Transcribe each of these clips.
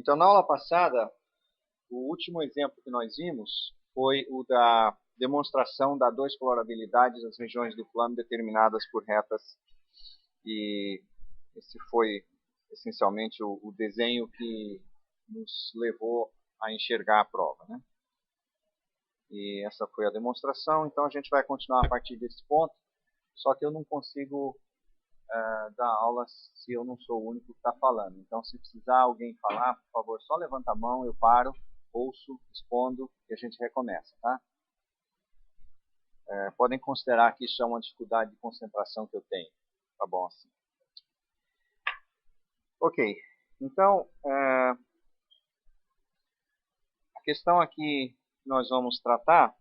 Então, na aula passada, o último exemplo que nós vimos foi o da demonstração da dois colorabilidade das regiões do plano determinadas por retas. E esse foi essencialmente o desenho que nos levou a enxergar a prova, né? E essa foi a demonstração, então a gente vai continuar a partir desse ponto, só que eu não consigo dar aula se eu não sou o único que está falando. Então, se precisar alguém falar, por favor, só levanta a mão, eu paro, ouço, respondo e a gente recomeça, tá? Podem considerar que isso é uma dificuldade de concentração que eu tenho, tá bom assim. Ok, então, a questão aqui que nós vamos tratar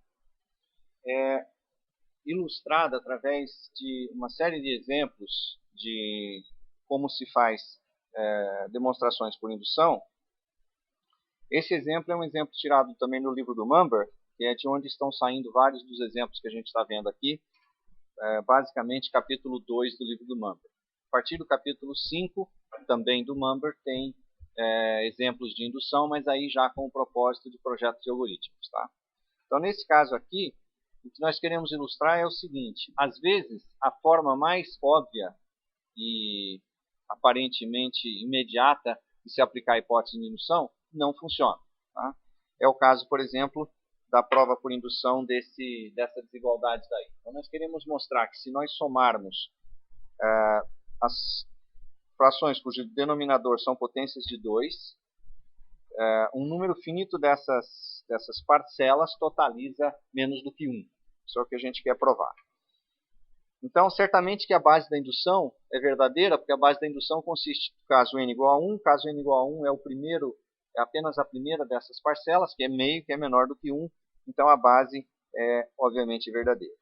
é ilustrada através de uma série de exemplos de como se faz demonstrações por indução. Esse exemplo é um exemplo tirado também no livro do Mumber, que é de onde estão saindo vários dos exemplos que a gente está vendo aqui, basicamente capítulo 2 do livro do Mumber. A partir do capítulo 5, também do Mumber, tem exemplos de indução, mas aí já com o propósito de projetos de algoritmos. Tá? Então, nesse caso aqui, o que nós queremos ilustrar é o seguinte: às vezes, a forma mais óbvia e aparentemente imediata de se aplicar a hipótese de indução não funciona. Tá? É o caso, por exemplo, da prova por indução dessa desigualdade daí. Então, nós queremos mostrar que se nós somarmos as frações cujo denominador são potências de 2, um número finito dessas parcelas totaliza menos do que 1. Isso é o que a gente quer provar. Então, certamente que a base da indução é verdadeira, porque a base da indução consiste, caso n igual a 1, caso n igual a 1 é apenas a primeira dessas parcelas, que é meio, que é menor do que 1, então a base é, obviamente, verdadeira.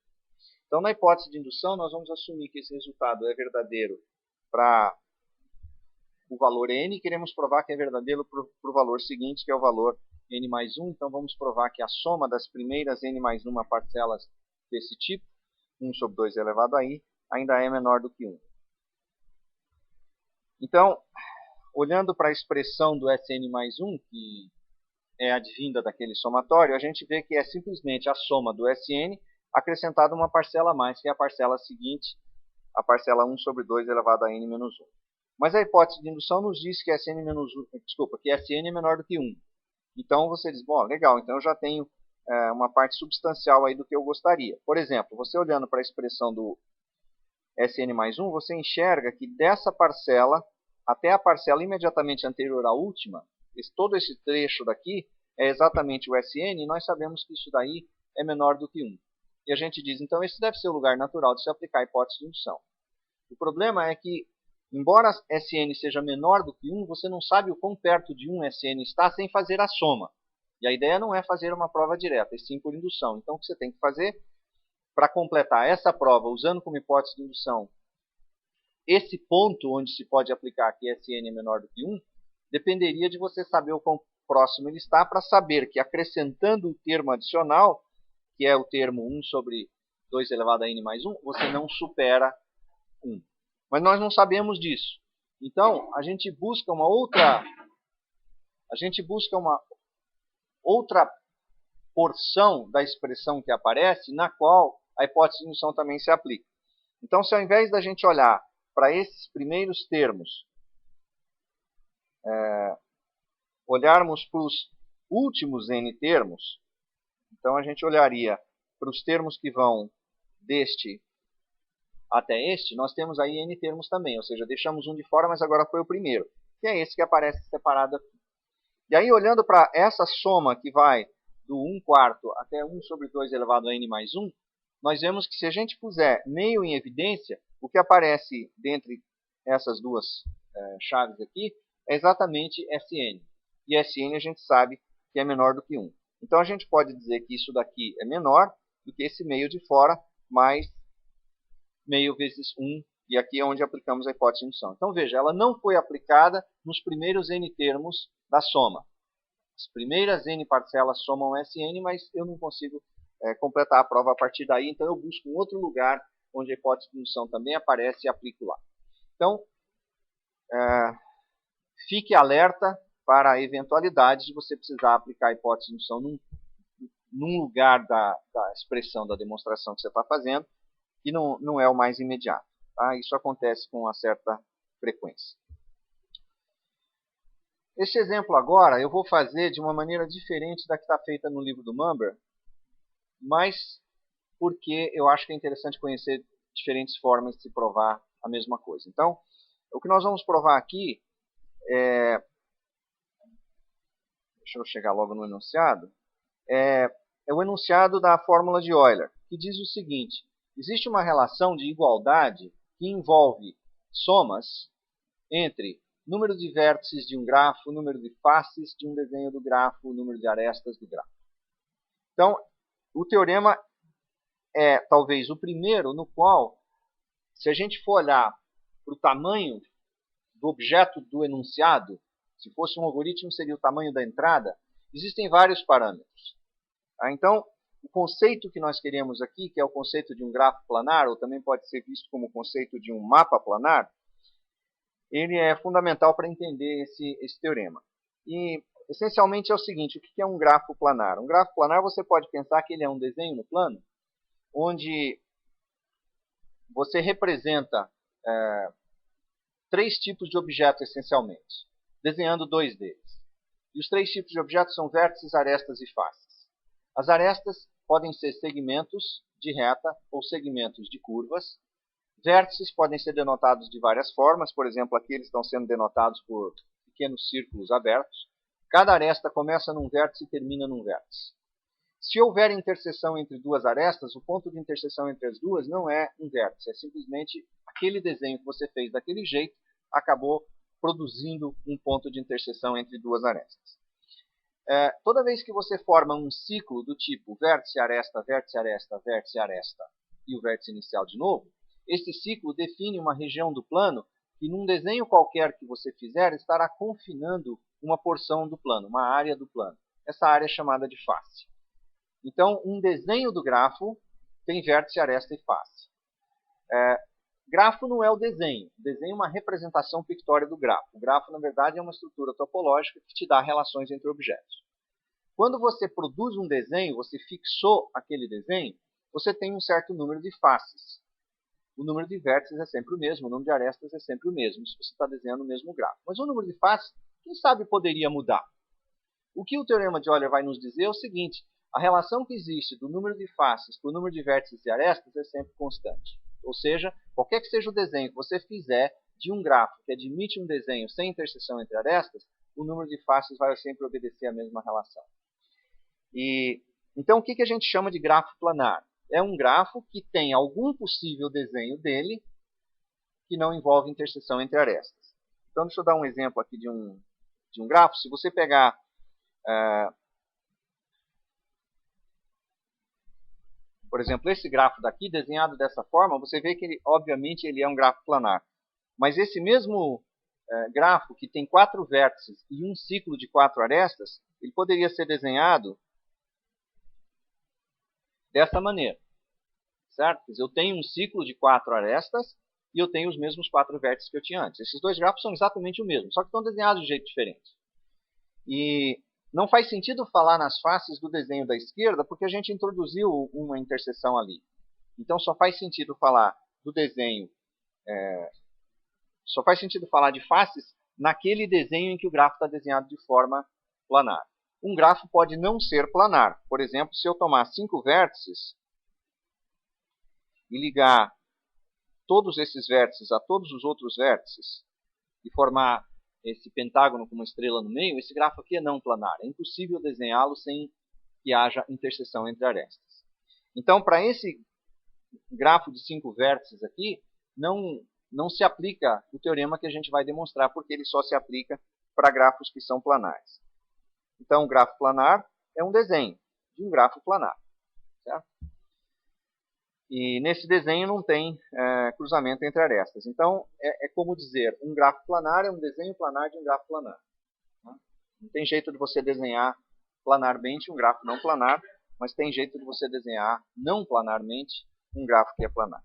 Então, na hipótese de indução, nós vamos assumir que esse resultado é verdadeiro para o valor n, e queremos provar que é verdadeiro para o valor seguinte, que é o valor n mais 1, então vamos provar que a soma das primeiras n mais 1 parcelas desse tipo, 1 sobre 2 elevado a i, ainda é menor do que 1. Então, olhando para a expressão do Sn mais 1, que é advinda daquele somatório, a gente vê que é simplesmente a soma do Sn acrescentada uma parcela a mais, que é a parcela seguinte, a parcela 1 sobre 2 elevado a n menos 1. Mas a hipótese de indução nos diz que Sn é menor do que 1. Então você diz, bom, legal, então eu já tenho uma parte substancial aí do que eu gostaria. Por exemplo, você olhando para a expressão do Sn mais 1, você enxerga que dessa parcela até a parcela imediatamente anterior à última, todo esse trecho daqui é exatamente o Sn, e nós sabemos que isso daí é menor do que 1. E a gente diz, então esse deve ser o lugar natural de se aplicar a hipótese de indução. O problema é que, embora Sn seja menor do que 1, você não sabe o quão perto de 1 Sn está sem fazer a soma. E a ideia não é fazer uma prova direta, e sim por indução. Então, o que você tem que fazer para completar essa prova, usando como hipótese de indução esse ponto onde se pode aplicar que Sn é menor do que 1, dependeria de você saber o quão próximo ele está, para saber que acrescentando o termo adicional, que é o termo 1 sobre 2 elevado a n mais 1, você não supera 1. Mas nós não sabemos disso. Então, a gente busca uma outra porção da expressão que aparece, na qual a hipótese de indução também se aplica. Então, se ao invés da gente olhar para esses primeiros termos, olharmos para os últimos n termos, então a gente olharia para os termos que vão deste até este, nós temos aí n termos também, ou seja, deixamos um de fora, mas agora foi o primeiro, que é esse que aparece separado aqui. E aí, olhando para essa soma que vai do 1/4 até 1 sobre 2 elevado a n mais 1, nós vemos que se a gente puser meio em evidência, o que aparece dentre essas duas chaves aqui é exatamente Sn. E Sn a gente sabe que é menor do que 1. Então a gente pode dizer que isso daqui é menor do que esse meio de fora, mais meio vezes 1, e aqui é onde aplicamos a hipótese de indução. Então veja, ela não foi aplicada nos primeiros n termos da soma. As primeiras n parcelas somam Sn, mas eu não consigo completar a prova a partir daí, então eu busco um outro lugar onde a hipótese de indução também aparece e aplico lá. Então, fique alerta para a eventualidade de você precisar aplicar a hipótese de indução num lugar da expressão da demonstração que você está fazendo, que não é o mais imediato. Tá? Isso acontece com uma certa frequência. Este exemplo agora eu vou fazer de uma maneira diferente da que está feita no livro do Mumber, mas porque eu acho que é interessante conhecer diferentes formas de se provar a mesma coisa. Então, o que nós vamos provar aqui é... Deixa eu chegar logo no enunciado. É o enunciado da fórmula de Euler, que diz o seguinte: existe uma relação de igualdade que envolve somas entre número de vértices de um grafo, número de faces de um desenho do grafo, número de arestas do grafo. Então, o teorema é talvez o primeiro no qual, se a gente for olhar para o tamanho do objeto do enunciado, se fosse um algoritmo seria o tamanho da entrada, existem vários parâmetros. Então, o conceito que nós queremos aqui, que é o conceito de um grafo planar, ou também pode ser visto como o conceito de um mapa planar, ele é fundamental para entender esse teorema. E, essencialmente, é o seguinte: o que é um grafo planar? Um grafo planar, você pode pensar que ele é um desenho no plano, onde você representa três tipos de objetos, essencialmente, desenhando dois deles. E os três tipos de objetos são vértices, arestas e faces. As arestas podem ser segmentos de reta ou segmentos de curvas. Vértices podem ser denotados de várias formas. Por exemplo, aqui eles estão sendo denotados por pequenos círculos abertos. Cada aresta começa num vértice e termina num vértice. Se houver interseção entre duas arestas, o ponto de interseção entre as duas não é um vértice. É simplesmente aquele desenho que você fez daquele jeito acabou produzindo um ponto de interseção entre duas arestas. Toda vez que você forma um ciclo do tipo vértice, aresta, vértice, aresta, vértice, aresta e o vértice inicial de novo, esse ciclo define uma região do plano que, num desenho qualquer que você fizer, estará confinando uma porção do plano, uma área do plano. Essa área é chamada de face. Então, um desenho do grafo tem vértice, aresta e face. Grafo não é o desenho. O desenho é uma representação pictória do grafo. O grafo, na verdade, é uma estrutura topológica que te dá relações entre objetos. Quando você produz um desenho, você fixou aquele desenho, você tem um certo número de faces. O número de vértices é sempre o mesmo, o número de arestas é sempre o mesmo, se você está desenhando o mesmo grafo. Mas o número de faces, quem sabe poderia mudar. O que o teorema de Euler vai nos dizer é o seguinte: a relação que existe do número de faces com o número de vértices e arestas é sempre constante. Ou seja, qualquer que seja o desenho que você fizer de um grafo que admite um desenho sem interseção entre arestas, o número de faces vai sempre obedecer a mesma relação. Então, o que a gente chama de grafo planar? É um grafo que tem algum possível desenho dele que não envolve interseção entre arestas. Então, deixa eu dar um exemplo aqui de um grafo. Se você pegar por exemplo, esse grafo daqui, desenhado dessa forma, você vê que, obviamente, ele é um grafo planar. Mas esse mesmo grafo, que tem 4 vértices e um ciclo de 4 arestas, ele poderia ser desenhado dessa maneira. Certo? Quer dizer, eu tenho um ciclo de 4 arestas e eu tenho os mesmos 4 vértices que eu tinha antes. Esses dois grafos são exatamente o mesmo, só que estão desenhados de jeito diferente. E não faz sentido falar nas faces do desenho da esquerda porque a gente introduziu uma interseção ali. Então só faz sentido falar do desenho, só faz sentido falar de faces naquele desenho em que o grafo está desenhado de forma planar. Um grafo pode não ser planar. Por exemplo, se eu tomar 5 vértices e ligar todos esses vértices a todos os outros vértices e formar esse pentágono com uma estrela no meio, esse grafo aqui é não planar. É impossível desenhá-lo sem que haja interseção entre arestas. Então, para esse grafo de 5 vértices aqui, não se aplica o teorema que a gente vai demonstrar, porque ele só se aplica para grafos que são planares. Então, o grafo planar é um desenho de um grafo planar. Certo? E nesse desenho não tem cruzamento entre arestas. Então, é como dizer, um grafo planar é um desenho planar de um grafo planar. Não tem jeito de você desenhar planarmente um grafo não planar, mas tem jeito de você desenhar não planarmente um grafo que é planar.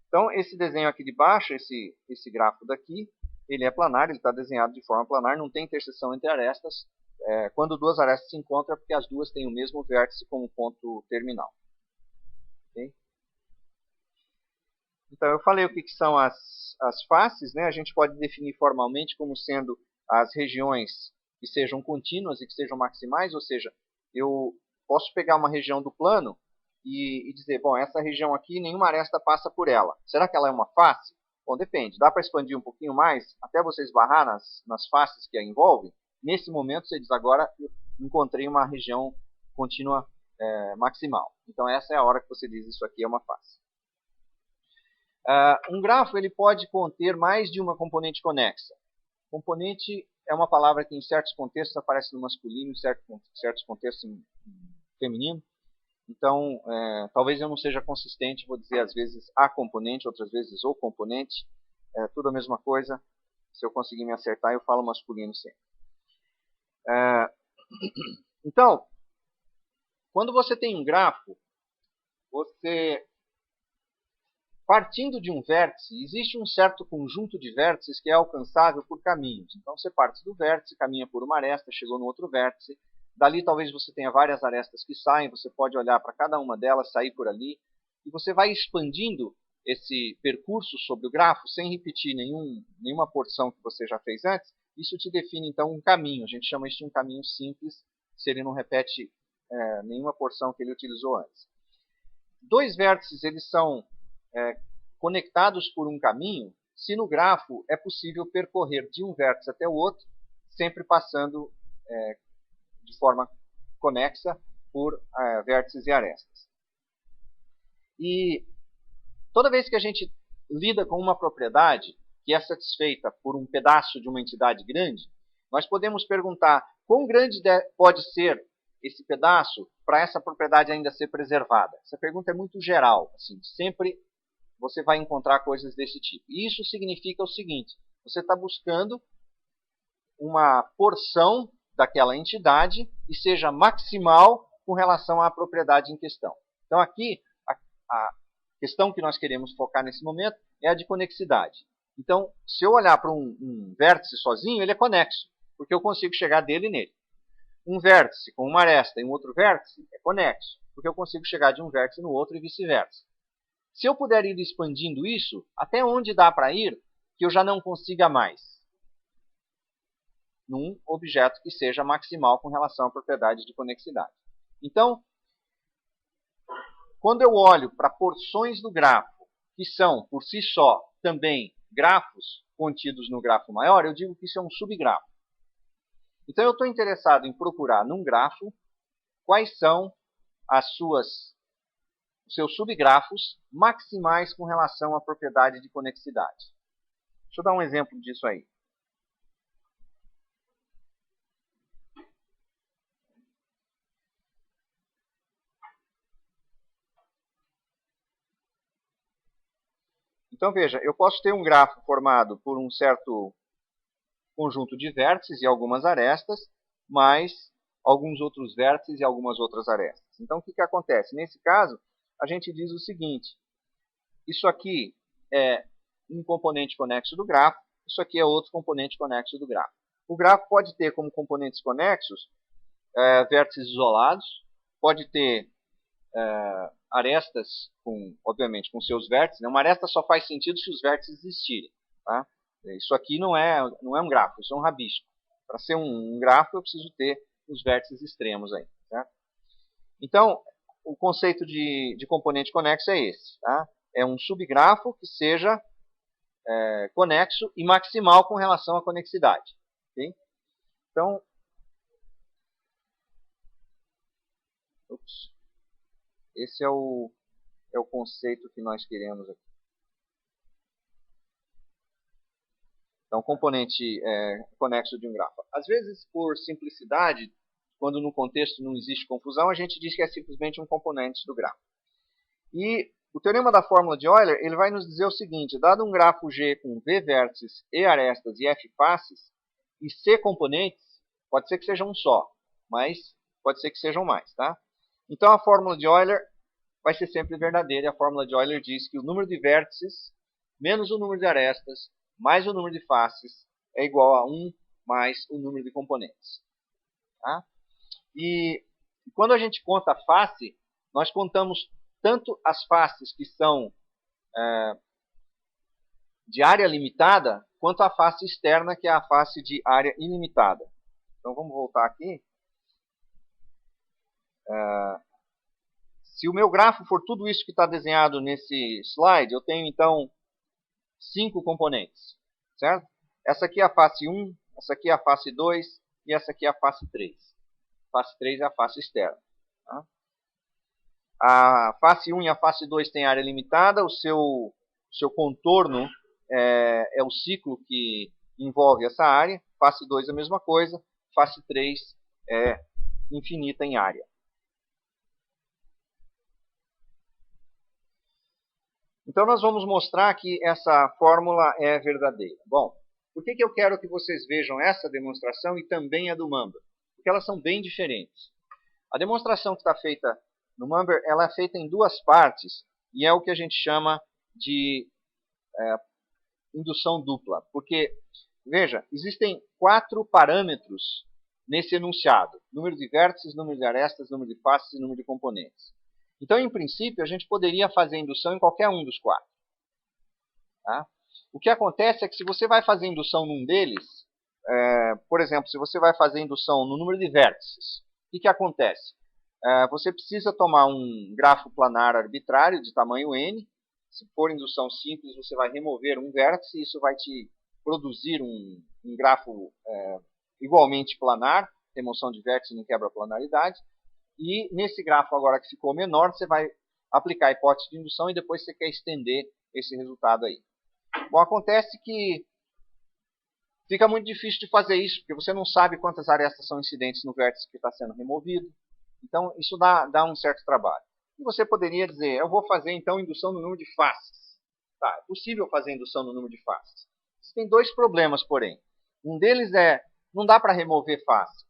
Então, esse desenho aqui de baixo, esse grafo daqui, ele é planar, ele está desenhado de forma planar, não tem interseção entre arestas. Quando duas arestas se encontram é porque as duas têm o mesmo vértice como ponto terminal. Okay? Então eu falei o que são as faces, né? A gente pode definir formalmente como sendo as regiões que sejam contínuas e que sejam maximais, ou seja, eu posso pegar uma região do plano e dizer, bom, essa região aqui, nenhuma aresta passa por ela. Será que ela é uma face? Bom, depende. Dá para expandir um pouquinho mais, até você esbarrar nas faces que a envolvem. Nesse momento, você diz, agora eu encontrei uma região contínua maximal. Então, essa é a hora que você diz, isso aqui é uma face. Um grafo ele pode conter mais de uma componente conexa. Componente é uma palavra que em certos contextos aparece no masculino, em certos contextos em feminino. Então, talvez eu não seja consistente, vou dizer às vezes a componente, outras vezes o componente. É tudo a mesma coisa. Se eu conseguir me acertar, eu falo masculino sempre. Então, quando você tem um grafo, você, partindo de um vértice, existe um certo conjunto de vértices que é alcançável por caminhos. Então, você parte do vértice, caminha por uma aresta, chegou no outro vértice. Dali talvez você tenha várias arestas que saem, você pode olhar para cada uma delas, sair por ali, e você vai expandindo esse percurso sobre o grafo sem repetir nenhuma porção que você já fez antes. Isso te define então um caminho, a gente chama isso de um caminho simples, se ele não repete nenhuma porção que ele utilizou antes. Dois vértices eles são conectados por um caminho, se no grafo é possível percorrer de um vértice até o outro, sempre passando de forma conexa por vértices e arestas. E toda vez que a gente lida com uma propriedade que é satisfeita por um pedaço de uma entidade grande, nós podemos perguntar quão grande pode ser esse pedaço para essa propriedade ainda ser preservada. Essa pergunta é muito geral, assim, sempre você vai encontrar coisas desse tipo. E isso significa o seguinte, você está buscando uma porção daquela entidade e seja maximal com relação à propriedade em questão. Então aqui, a questão que nós queremos focar nesse momento é a de conexidade. Então, se eu olhar para um vértice sozinho, ele é conexo, porque eu consigo chegar dele nele. Um vértice com uma aresta e um outro vértice é conexo, porque eu consigo chegar de um vértice no outro e vice-versa. Se eu puder ir expandindo isso, até onde dá para ir que eu já não consiga mais? Num objeto que seja maximal com relação à propriedade de conexidade. Então, quando eu olho para porções do grafo, que são, por si só, também grafos contidos no grafo maior, eu digo que isso é um subgrafo. Então, eu estou interessado em procurar num grafo quais são os seus subgrafos maximais com relação à propriedade de conexidade. Deixa eu dar um exemplo disso aí. Então, veja, eu posso ter um grafo formado por um certo conjunto de vértices e algumas arestas, mais alguns outros vértices e algumas outras arestas. Então, o que acontece? Nesse caso, a gente diz o seguinte, isso aqui é um componente conexo do grafo, isso aqui é outro componente conexo do grafo. O grafo pode ter como componentes conexos vértices isolados, pode ter arestas, obviamente, com seus vértices. Né? Uma aresta só faz sentido se os vértices existirem. Tá? Isso aqui não é um grafo, isso é um rabisco. Para ser um grafo, eu preciso ter os vértices extremos aí. Tá? Então, o conceito de componente conexo é esse. Tá? É um subgrafo que seja conexo e maximal com relação à conexidade. Okay? Então, esse é o conceito que nós queremos aqui. Então, componente conexo de um grafo. Às vezes, por simplicidade, quando no contexto não existe confusão, a gente diz que é simplesmente um componente do grafo. E o teorema da fórmula de Euler ele vai nos dizer o seguinte, dado um grafo G com V vértices, E arestas e F faces, e C componentes, pode ser que seja um só, mas pode ser que sejam mais. Tá? Então, a fórmula de Euler vai ser sempre verdadeira. A fórmula de Euler diz que o número de vértices menos o número de arestas mais o número de faces é igual a 1 mais o número de componentes. Tá? E quando a gente conta a face, nós contamos tanto as faces que são de área limitada, quanto a face externa, que é a face de área ilimitada. Então vamos voltar aqui. Se o meu grafo for tudo isso que está desenhado nesse slide, eu tenho então 5 componentes, certo? Essa aqui é a face 1, essa aqui é a face 2 e essa aqui é a face 3. A face 3 é a face externa. Tá? A face 1 e a face 2 têm área limitada, o seu contorno é o ciclo que envolve essa área, face 2 é a mesma coisa, face 3 é infinita em área. Então nós vamos mostrar que essa fórmula é verdadeira. Bom, por que eu quero que vocês vejam essa demonstração e também a do Mumber? Porque elas são bem diferentes. A demonstração que está feita no Mumber, ela é feita em duas partes e é o que a gente chama de indução dupla. Porque, veja, existem 4 parâmetros nesse enunciado. Número de vértices, número de arestas, número de faces e número de componentes. Então, em princípio, a gente poderia fazer indução em qualquer um dos 4. Tá? O que acontece é que se você vai fazer indução num deles, por exemplo, se você vai fazer indução no número de vértices, o que acontece? Você precisa tomar um grafo planar arbitrário de tamanho n. Se for indução simples, você vai remover um vértice e isso vai te produzir um grafo igualmente planar. Remoção de vértice não quebra a planaridade. E nesse grafo agora que ficou menor, você vai aplicar a hipótese de indução e depois você quer estender esse resultado aí. Bom, acontece que fica muito difícil de fazer isso, porque você não sabe quantas arestas são incidentes no vértice que está sendo removido. Então, isso dá um certo trabalho. E você poderia dizer, eu vou fazer então indução no número de faces. Tá, é possível fazer indução no número de faces. Tem 2 problemas, porém. Um deles é, não dá para remover face.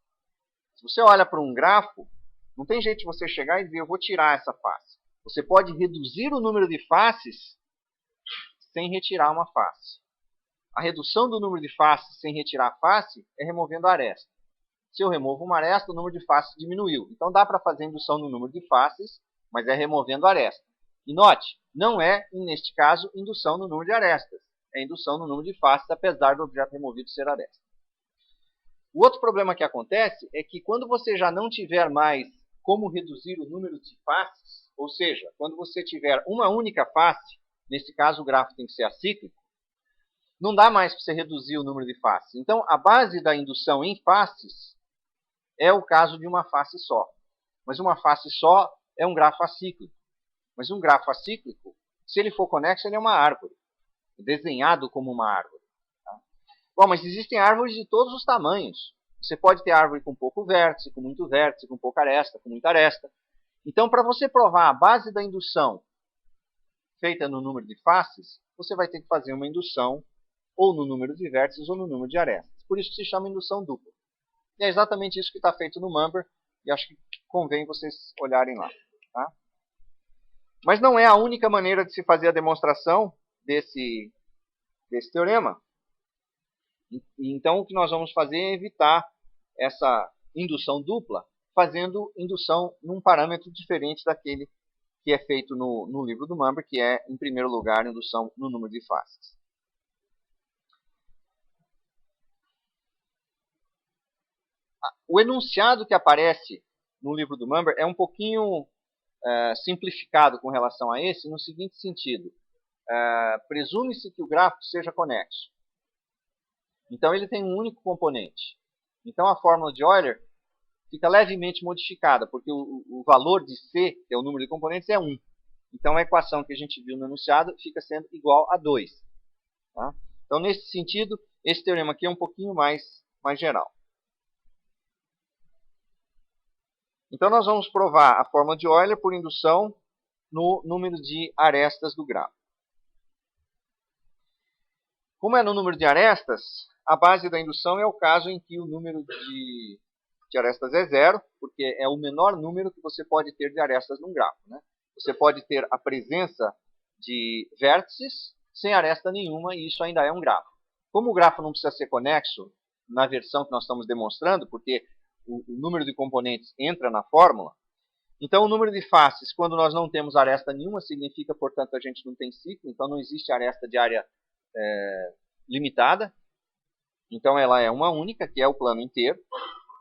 Se você olha para um grafo, não tem jeito de você chegar e dizer, eu vou tirar essa face. Você pode reduzir o número de faces sem retirar uma face. A redução do número de faces sem retirar a face é removendo a aresta. Se eu removo uma aresta, o número de faces diminuiu. Então dá para fazer indução no número de faces, mas é removendo a aresta. E note, não é, neste caso, indução no número de arestas. É indução no número de faces, apesar do objeto removido ser aresta. O outro problema que acontece é que quando você já não tiver mais como reduzir o número de faces, ou seja, quando você tiver uma única face, nesse caso o grafo tem que ser acíclico, não dá mais para você reduzir o número de faces. Então, a base da indução em faces é o caso de uma face só. Mas uma face só é um grafo acíclico. Mas um grafo acíclico, se ele for conexo, ele é uma árvore. Desenhado como uma árvore. Tá? Bom, mas existem árvores de todos os tamanhos. Você pode ter árvore com pouco vértice, com muito vértice, com pouca aresta, com muita aresta. Então, para você provar a base da indução feita no número de faces, você vai ter que fazer uma indução ou no número de vértices ou no número de arestas. Por isso se chama indução dupla. E é exatamente isso que está feito no Mumber, e acho que convém vocês olharem lá. Tá? Mas não é a única maneira de se fazer a demonstração desse teorema. Então, o que nós vamos fazer é evitar essa indução dupla, fazendo indução num parâmetro diferente daquele que é feito no livro do Mumber, que é, em primeiro lugar, indução no número de faces. O enunciado que aparece no livro do Mumber é um pouquinho simplificado com relação a esse, no seguinte sentido. Presume-se que o grafo seja conexo. Então, ele tem um único componente. Então, a fórmula de Euler fica levemente modificada, porque o valor de C, que é o número de componentes, é 1. Então, a equação que a gente viu no enunciado fica sendo igual a 2. Tá? Então, nesse sentido, esse teorema aqui é um pouquinho mais geral. Então, nós vamos provar a fórmula de Euler por indução no número de arestas do grafo. Como é no número de arestas, a base da indução é o caso em que o número de arestas é 0, porque é o menor número que você pode ter de arestas num grafo. Né? Você pode ter a presença de vértices sem aresta nenhuma, e isso ainda é um grafo. Como o grafo não precisa ser conexo na versão que nós estamos demonstrando, porque o número de componentes entra na fórmula, então o número de faces, quando nós não temos aresta nenhuma, significa, portanto, a gente não tem ciclo, então não existe aresta de área limitada. Então ela é uma única, que é o plano inteiro.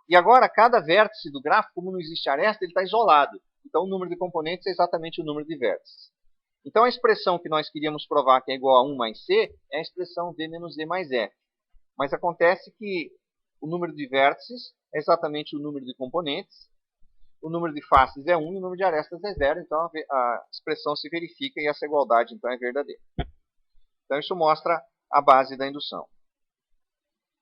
E agora, cada vértice do grafo, como não existe aresta, ele está isolado. Então o número de componentes é exatamente o número de vértices. Então a expressão que nós queríamos provar, que é igual a 1 mais c, é a expressão v menos e mais f. Mas acontece que o número de vértices é exatamente o número de componentes, o número de faces é 1 e o número de arestas é 0, então a expressão se verifica e essa igualdade então é verdadeira. Então isso mostra a base da indução.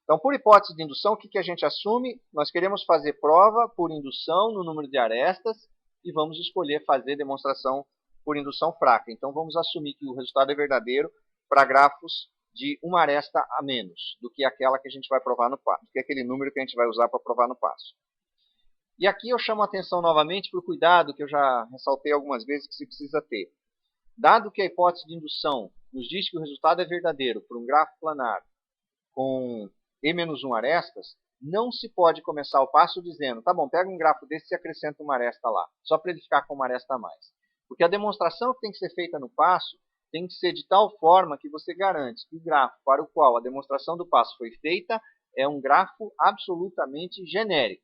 Então, por hipótese de indução, o que a gente assume? Nós queremos fazer prova por indução no número de arestas e vamos escolher fazer demonstração por indução fraca. Então, vamos assumir que o resultado é verdadeiro para grafos de uma aresta a menos do que aquela que a gente vai provar no passo, do que aquele número que a gente vai usar para provar no passo. E aqui eu chamo a atenção novamente para o cuidado que eu já ressaltei algumas vezes que se precisa ter. Dado que a hipótese de indução nos diz que o resultado é verdadeiro por um grafo planar com E-1 arestas, não se pode começar o passo dizendo, tá bom, pega um grafo desse e acrescenta uma aresta lá, só para ele ficar com uma aresta a mais. Porque a demonstração que tem que ser feita no passo tem que ser de tal forma que você garante que o grafo para o qual a demonstração do passo foi feita é um grafo absolutamente genérico.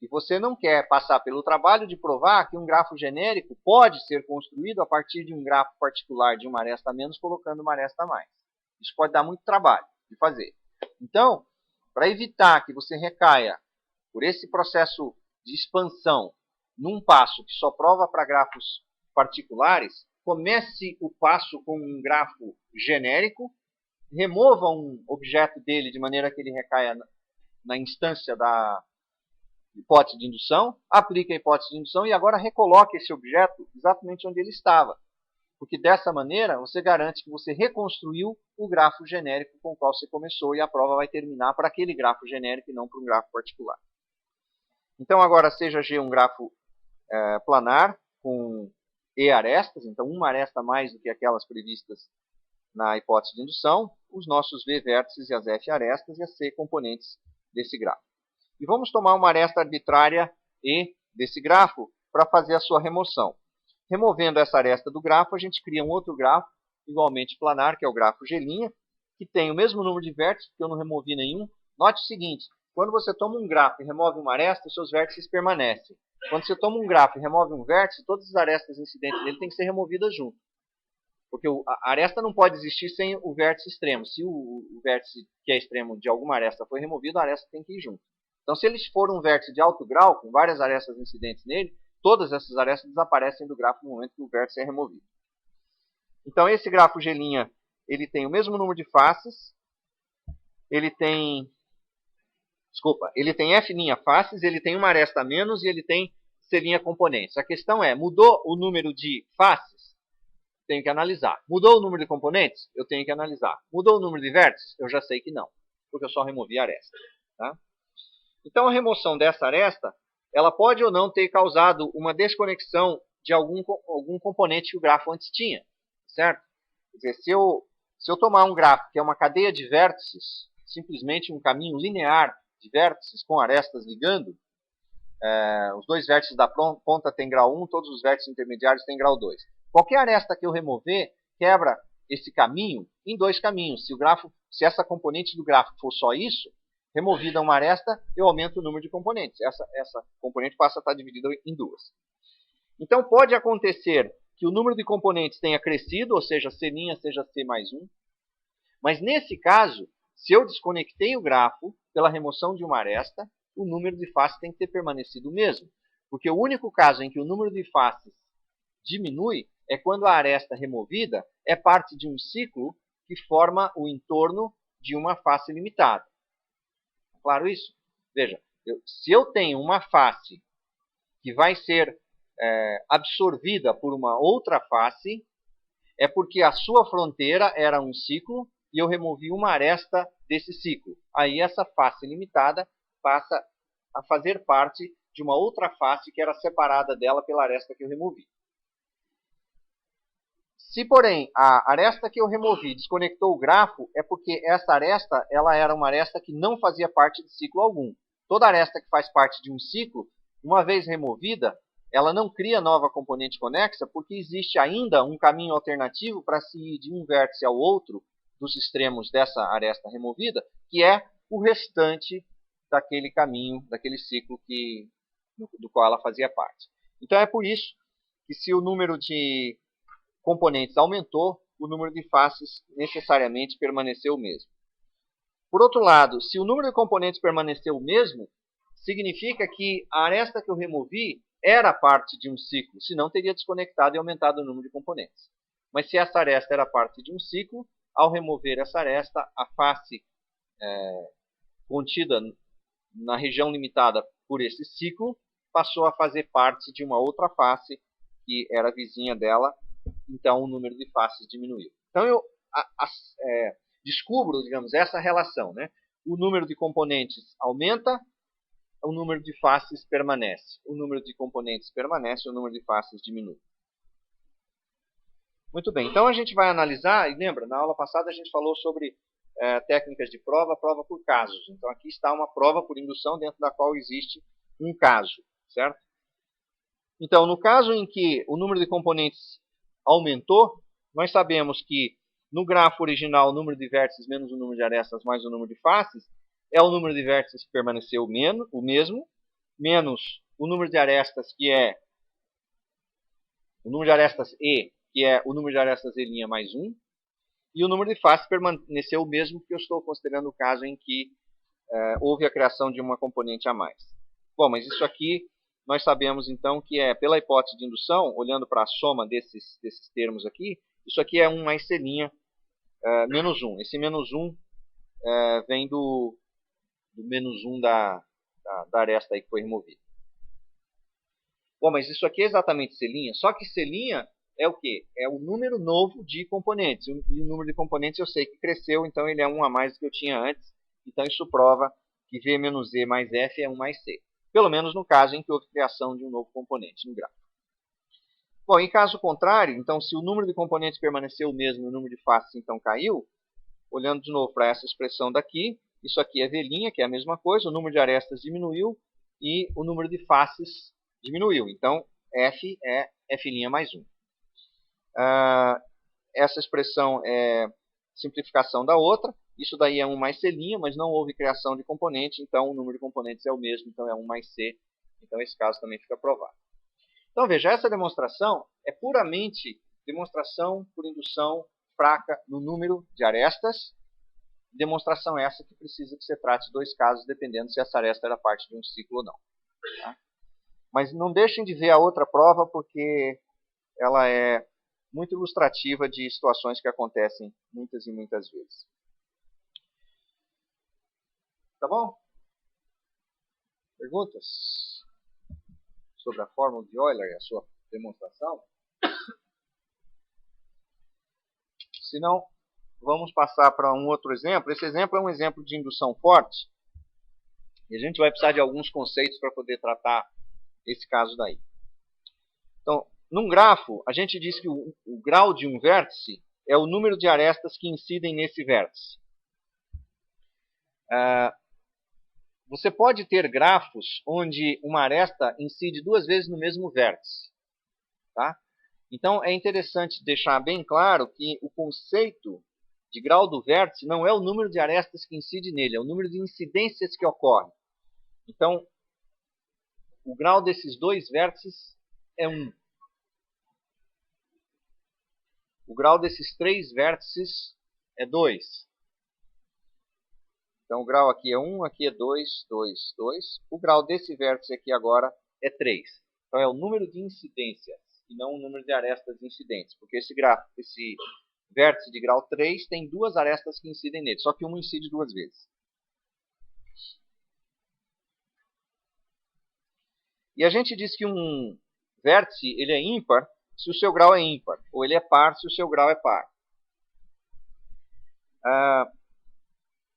E você não quer passar pelo trabalho de provar que um grafo genérico pode ser construído a partir de um grafo particular de uma aresta a menos, colocando uma aresta a mais. Isso pode dar muito trabalho de fazer. Então, para evitar que você recaia por esse processo de expansão num passo que só prova para grafos particulares, comece o passo com um grafo genérico, remova um objeto dele de maneira que ele recaia na instância da hipótese de indução, aplique a hipótese de indução e agora recoloque esse objeto exatamente onde ele estava. Porque dessa maneira você garante que você reconstruiu o grafo genérico com o qual você começou e a prova vai terminar para aquele grafo genérico e não para um grafo particular. Então agora seja G um grafo planar com E arestas, então uma aresta a mais do que aquelas previstas na hipótese de indução, os nossos V vértices e as F arestas e as C componentes desse grafo. E vamos tomar uma aresta arbitrária E desse grafo para fazer a sua remoção. Removendo essa aresta do grafo, a gente cria um outro grafo, igualmente planar, que é o grafo G', que tem o mesmo número de vértices, porque eu não removi nenhum. Note o seguinte, quando você toma um grafo e remove uma aresta, os seus vértices permanecem. Quando você toma um grafo e remove um vértice, todas as arestas incidentes dele têm que ser removidas junto. Porque a aresta não pode existir sem o vértice extremo. Se o vértice que é extremo de alguma aresta foi removido, a aresta tem que ir junto. Então, se ele for um vértice de alto grau, com várias arestas incidentes nele, todas essas arestas desaparecem do grafo no momento que o vértice é removido. Então, esse grafo G', ele tem o mesmo número de faces, ele tem F' faces, ele tem uma aresta a menos e ele tem C' componentes. A questão é, mudou o número de faces? Tenho que analisar. Mudou o número de componentes? Eu tenho que analisar. Mudou o número de vértices? Eu já sei que não, porque eu só removi a aresta. Tá? Então, a remoção dessa aresta, ela pode ou não ter causado uma desconexão de algum componente que o grafo antes tinha, certo? Quer dizer, se eu tomar um grafo que é uma cadeia de vértices, simplesmente um caminho linear de vértices com arestas ligando, os dois vértices da ponta têm grau 1, todos os vértices intermediários têm grau 2. Qualquer aresta que eu remover quebra esse caminho em dois caminhos. Se essa componente do grafo for só isso, removida uma aresta, eu aumento o número de componentes. Essa componente passa a estar dividida em duas. Então, pode acontecer que o número de componentes tenha crescido, ou seja, C', seja C mais 1. Mas, nesse caso, se eu desconectei o grafo pela remoção de uma aresta, o número de faces tem que ter permanecido o mesmo. Porque o único caso em que o número de faces diminui é quando a aresta removida é parte de um ciclo que forma o entorno de uma face limitada. Claro isso? Veja, se eu tenho uma face que vai ser absorvida por uma outra face, é porque a sua fronteira era um ciclo e eu removi uma aresta desse ciclo. Aí essa face limitada passa a fazer parte de uma outra face que era separada dela pela aresta que eu removi. Se, porém, a aresta que eu removi desconectou o grafo, é porque essa aresta ela era uma aresta que não fazia parte de ciclo algum. Toda aresta que faz parte de um ciclo, uma vez removida, ela não cria nova componente conexa, porque existe ainda um caminho alternativo para se ir de um vértice ao outro dos extremos dessa aresta removida, que é o restante daquele caminho, daquele ciclo do qual ela fazia parte. Então é por isso que, se o número de componentes aumentou, o número de faces necessariamente permaneceu o mesmo. Por outro lado, se o número de componentes permaneceu o mesmo, significa que a aresta que eu removi era parte de um ciclo, senão teria desconectado e aumentado o número de componentes. Mas se essa aresta era parte de um ciclo, ao remover essa aresta, a face contida na região limitada por esse ciclo passou a fazer parte de uma outra face que era vizinha dela, então o número de faces diminuiu. Então eu descubro, digamos, essa relação, né? O número de componentes aumenta, o número de faces permanece. O número de componentes permanece, o número de faces diminui. Muito bem, então a gente vai analisar, e lembra, na aula passada a gente falou sobre técnicas de prova por casos. Então aqui está uma prova por indução dentro da qual existe um caso, certo? Então, no caso em que o número de componentes aumentou, nós sabemos que no grafo original o número de vértices menos o número de arestas mais o número de faces é o número de vértices que permaneceu o mesmo, menos o número de arestas, que é o número de arestas E, que é o número de arestas E' mais 1, e o número de faces permaneceu o mesmo, porque eu estou considerando o caso em que houve a criação de uma componente a mais. Bom, mas isso aqui nós sabemos então que é pela hipótese de indução, olhando para a soma desses termos aqui, isso aqui é 1 mais C' menos 1. Esse menos 1 vem do menos 1 da aresta aí que foi removida. Bom, mas isso aqui é exatamente C', só que C' é o quê? É o número novo de componentes. E o número de componentes eu sei que cresceu, então ele é 1 a mais do que eu tinha antes. Então isso prova que V menos E mais F é 1 mais C. Pelo menos no caso em que houve criação de um novo componente no gráfico. Bom, em caso contrário, então se o número de componentes permaneceu o mesmo e o número de faces então caiu, olhando de novo para essa expressão daqui, isso aqui é V', que é a mesma coisa, o número de arestas diminuiu e o número de faces diminuiu. Então F é F' mais 1. Essa expressão é simplificação da outra. Isso daí é 1 mais C', mas não houve criação de componente, então o número de componentes é o mesmo, então é 1 mais C. Então esse caso também fica provado. Então veja, essa demonstração é puramente demonstração por indução fraca no número de arestas. Demonstração essa que precisa que você trate dois casos, dependendo se essa aresta era parte de um ciclo ou não. Tá? Mas não deixem de ver a outra prova, porque ela é muito ilustrativa de situações que acontecem muitas e muitas vezes. Tá bom? Perguntas sobre a fórmula de Euler e a sua demonstração? Se não, vamos passar para um outro exemplo. Esse exemplo é um exemplo de indução forte. E a gente vai precisar de alguns conceitos para poder tratar esse caso daí. Então, num grafo, a gente diz que o grau de um vértice é o número de arestas que incidem nesse vértice. Você pode ter grafos onde uma aresta incide duas vezes no mesmo vértice. Tá? Então, é interessante deixar bem claro que o conceito de grau do vértice não é o número de arestas que incide nele, é o número de incidências que ocorrem. Então, o grau desses dois vértices é 1. O grau desses três vértices é 2. Então, o grau aqui é 1, aqui é 2, 2, 2. O grau desse vértice aqui agora é 3. Então, é o número de incidências e não o número de arestas incidentes. Porque esse vértice de grau 3 tem duas arestas que incidem nele, só que uma incide duas vezes. E a gente diz que um vértice ele é ímpar se o seu grau é ímpar, ou ele é par se o seu grau é par.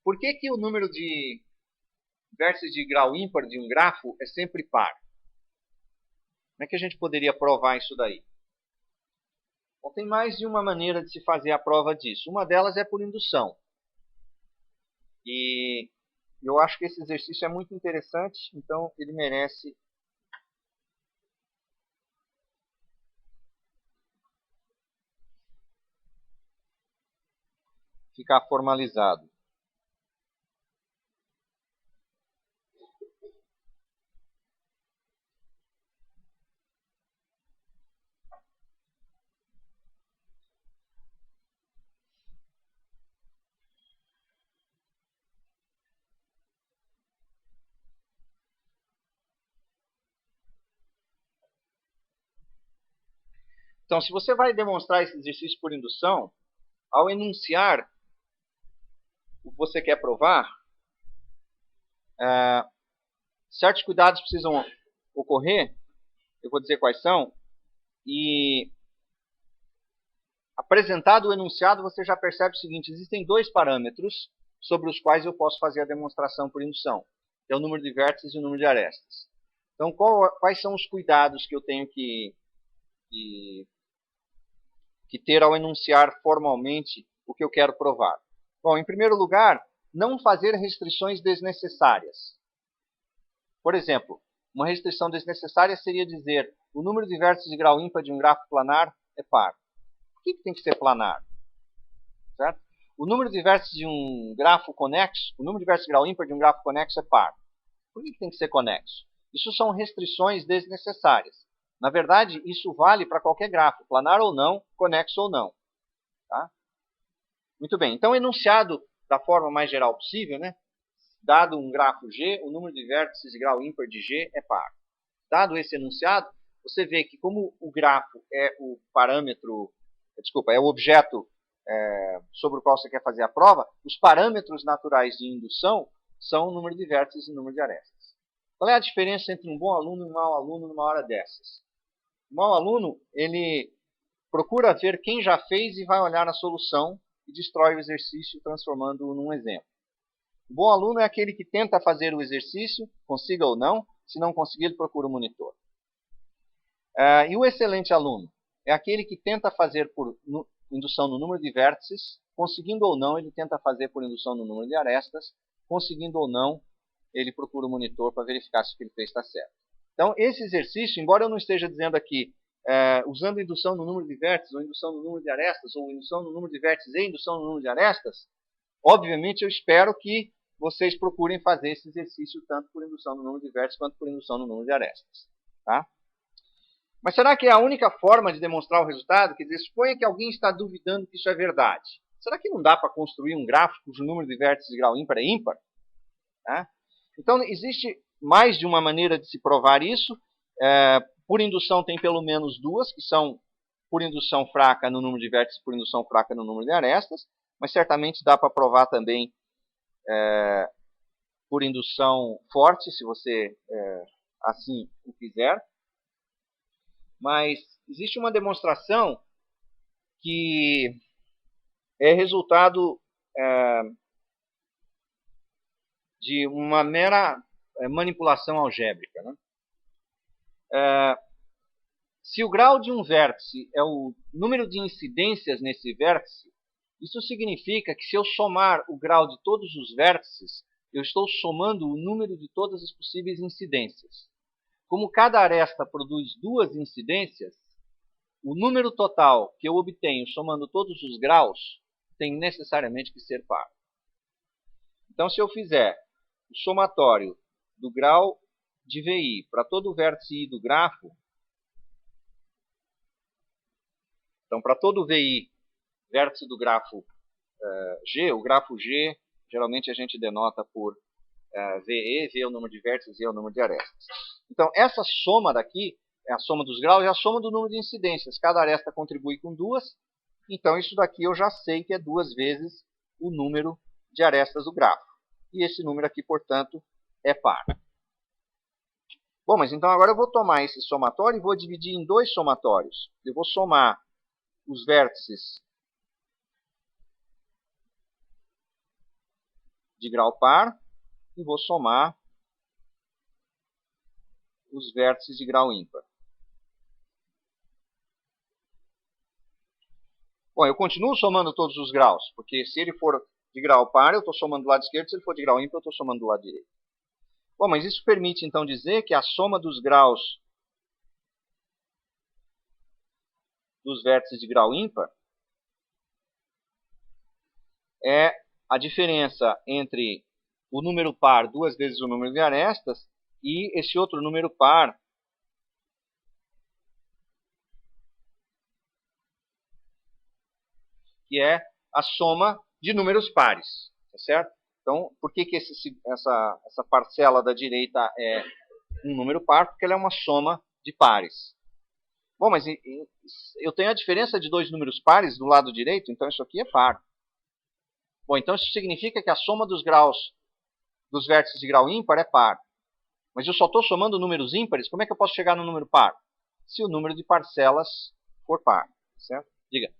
Por que o número de vértices de grau ímpar de um grafo é sempre par? Como é que a gente poderia provar isso daí? Bom, tem mais de uma maneira de se fazer a prova disso. Uma delas é por indução. E eu acho que esse exercício é muito interessante, então ele merece ficar formalizado. Então, se você vai demonstrar esse exercício por indução, ao enunciar o que você quer provar, certos cuidados precisam ocorrer, eu vou dizer quais são, e apresentado o enunciado, você já percebe o seguinte: existem dois parâmetros sobre os quais eu posso fazer a demonstração por indução, que é o número de vértices e o número de arestas. Então, quais são os cuidados que eu tenho que ter ao enunciar formalmente o que eu quero provar? Bom, em primeiro lugar, não fazer restrições desnecessárias. Por exemplo, uma restrição desnecessária seria dizer o número de vértices de grau ímpar de um grafo planar é par. Por que tem que ser planar? Certo? O número de vértices de um grafo conexo, o número de vértices de grau ímpar de um grafo conexo é par. Por que tem que ser conexo? Isso são restrições desnecessárias. Na verdade, isso vale para qualquer grafo, planar ou não, conexo ou não. Tá? Muito bem, então enunciado da forma mais geral possível, né? Dado um grafo G, o número de vértices de grau ímpar de G é par. Dado esse enunciado, você vê que como o grafo é o parâmetro, é o objeto sobre o qual você quer fazer a prova, os parâmetros naturais de indução são o número de vértices e o número de arestas. Qual é a diferença entre um bom aluno e um mau aluno numa hora dessas? O mau aluno, ele procura ver quem já fez e vai olhar a solução e destrói o exercício transformando-o num exemplo. O bom aluno é aquele que tenta fazer o exercício, consiga ou não. Se não conseguir, ele procura o monitor. E o excelente aluno é aquele que tenta fazer por indução no número de vértices, conseguindo ou não, ele tenta fazer por indução no número de arestas, conseguindo ou não, ele procura o monitor para verificar se o que ele fez está certo. Então, esse exercício, embora eu não esteja dizendo aqui, usando indução no número de vértices, ou indução no número de arestas, ou indução no número de vértices e indução no número de arestas, obviamente eu espero que vocês procurem fazer esse exercício tanto por indução no número de vértices quanto por indução no número de arestas. Tá? Mas será que é a única forma de demonstrar o resultado? Quer dizer, suponha que alguém está duvidando que isso é verdade. Será que não dá para construir um gráfico cujo número de vértices de grau ímpar é ímpar? Tá? Então, existe mais de uma maneira de se provar isso. Por indução tem pelo menos duas, que são por indução fraca no número de vértices e por indução fraca no número de arestas. Mas certamente dá para provar também por indução forte, se você assim o quiser. Mas existe uma demonstração que é resultado de uma mera manipulação algébrica. Né? Se o grau de um vértice é o número de incidências nesse vértice, isso significa que se eu somar o grau de todos os vértices, eu estou somando o número de todas as possíveis incidências. Como cada aresta produz duas incidências, o número total que eu obtenho somando todos os graus tem necessariamente que ser par. Então, se eu fizer o somatório do grau de VI para todo o vértice I do grafo, então, para todo o VI, vértice do grafo G, o grafo G, geralmente a gente denota por VE, V é o número de vértices e é o número de arestas. Então, essa soma daqui, é a soma dos graus, é a soma do número de incidências. Cada aresta contribui com duas, então isso daqui eu já sei que é duas vezes o número de arestas do grafo. E esse número aqui, portanto, é par. Bom, mas então agora eu vou tomar esse somatório e vou dividir em dois somatórios. Eu vou somar os vértices de grau par e vou somar os vértices de grau ímpar. Bom, eu continuo somando todos os graus, porque se ele for de grau par, eu estou somando do lado esquerdo, se ele for de grau ímpar, eu estou somando do lado direito. Bom, mas isso permite, então, dizer que a soma dos graus dos vértices de grau ímpar é a diferença entre o número par duas vezes o número de arestas e esse outro número par que é a soma de números pares, tá certo? Então, por que essa parcela da direita é um número par? Porque ela é uma soma de pares. Bom, mas eu tenho a diferença de dois números pares do lado direito, então isso aqui é par. Bom, então isso significa que a soma dos graus dos vértices de grau ímpar é par. Mas eu só estou somando números ímpares, como é que eu posso chegar no número par? Se o número de parcelas for par, certo? Diga.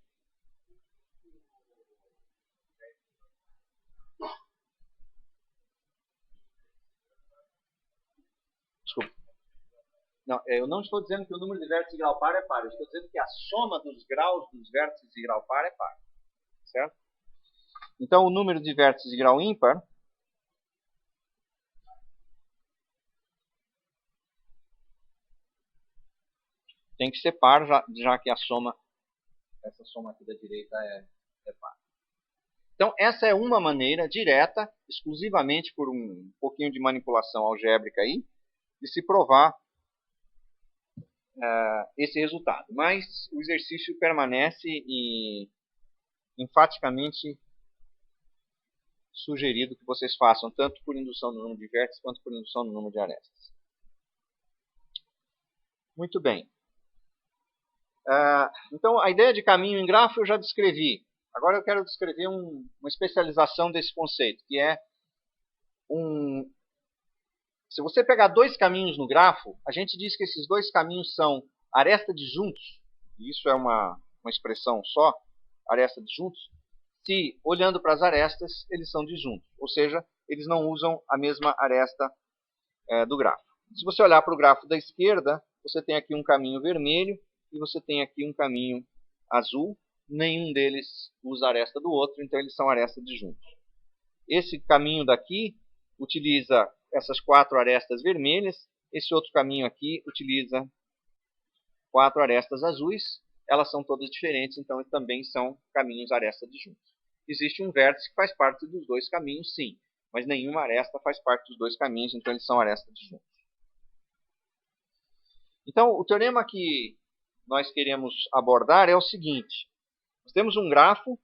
Desculpa. Não, eu não estou dizendo que o número de vértices de grau par é par. Eu estou dizendo que a soma dos graus dos vértices de grau par é par. Certo? Então, o número de vértices de grau ímpar tem que ser par, já que a soma, essa soma aqui da direita é par. Então, essa é uma maneira direta, exclusivamente por um pouquinho de manipulação algébrica aí, de se provar esse resultado. Mas o exercício permanece e enfaticamente sugerido que vocês façam, tanto por indução no número de vértices quanto por indução no número de arestas. Muito bem. Então, a ideia de caminho em grafo eu já descrevi. Agora eu quero descrever uma especialização desse conceito, que é se você pegar dois caminhos no grafo, a gente diz que esses dois caminhos são aresta disjuntos, e isso é uma expressão só, aresta disjuntos, se, olhando para as arestas, eles são disjuntos. Ou seja, eles não usam a mesma aresta do grafo. Se você olhar para o grafo da esquerda, você tem aqui um caminho vermelho e você tem aqui um caminho azul. Nenhum deles usa a aresta do outro, então eles são arestas disjuntos. Esse caminho daqui utiliza essas quatro arestas vermelhas. Esse outro caminho aqui utiliza quatro arestas azuis. Elas são todas diferentes, então também são caminhos arestas disjuntos. Existe um vértice que faz parte dos dois caminhos, sim, mas nenhuma aresta faz parte dos dois caminhos, então eles são arestas disjuntos. Então, o teorema que nós queremos abordar é o seguinte. Nós temos um grafo.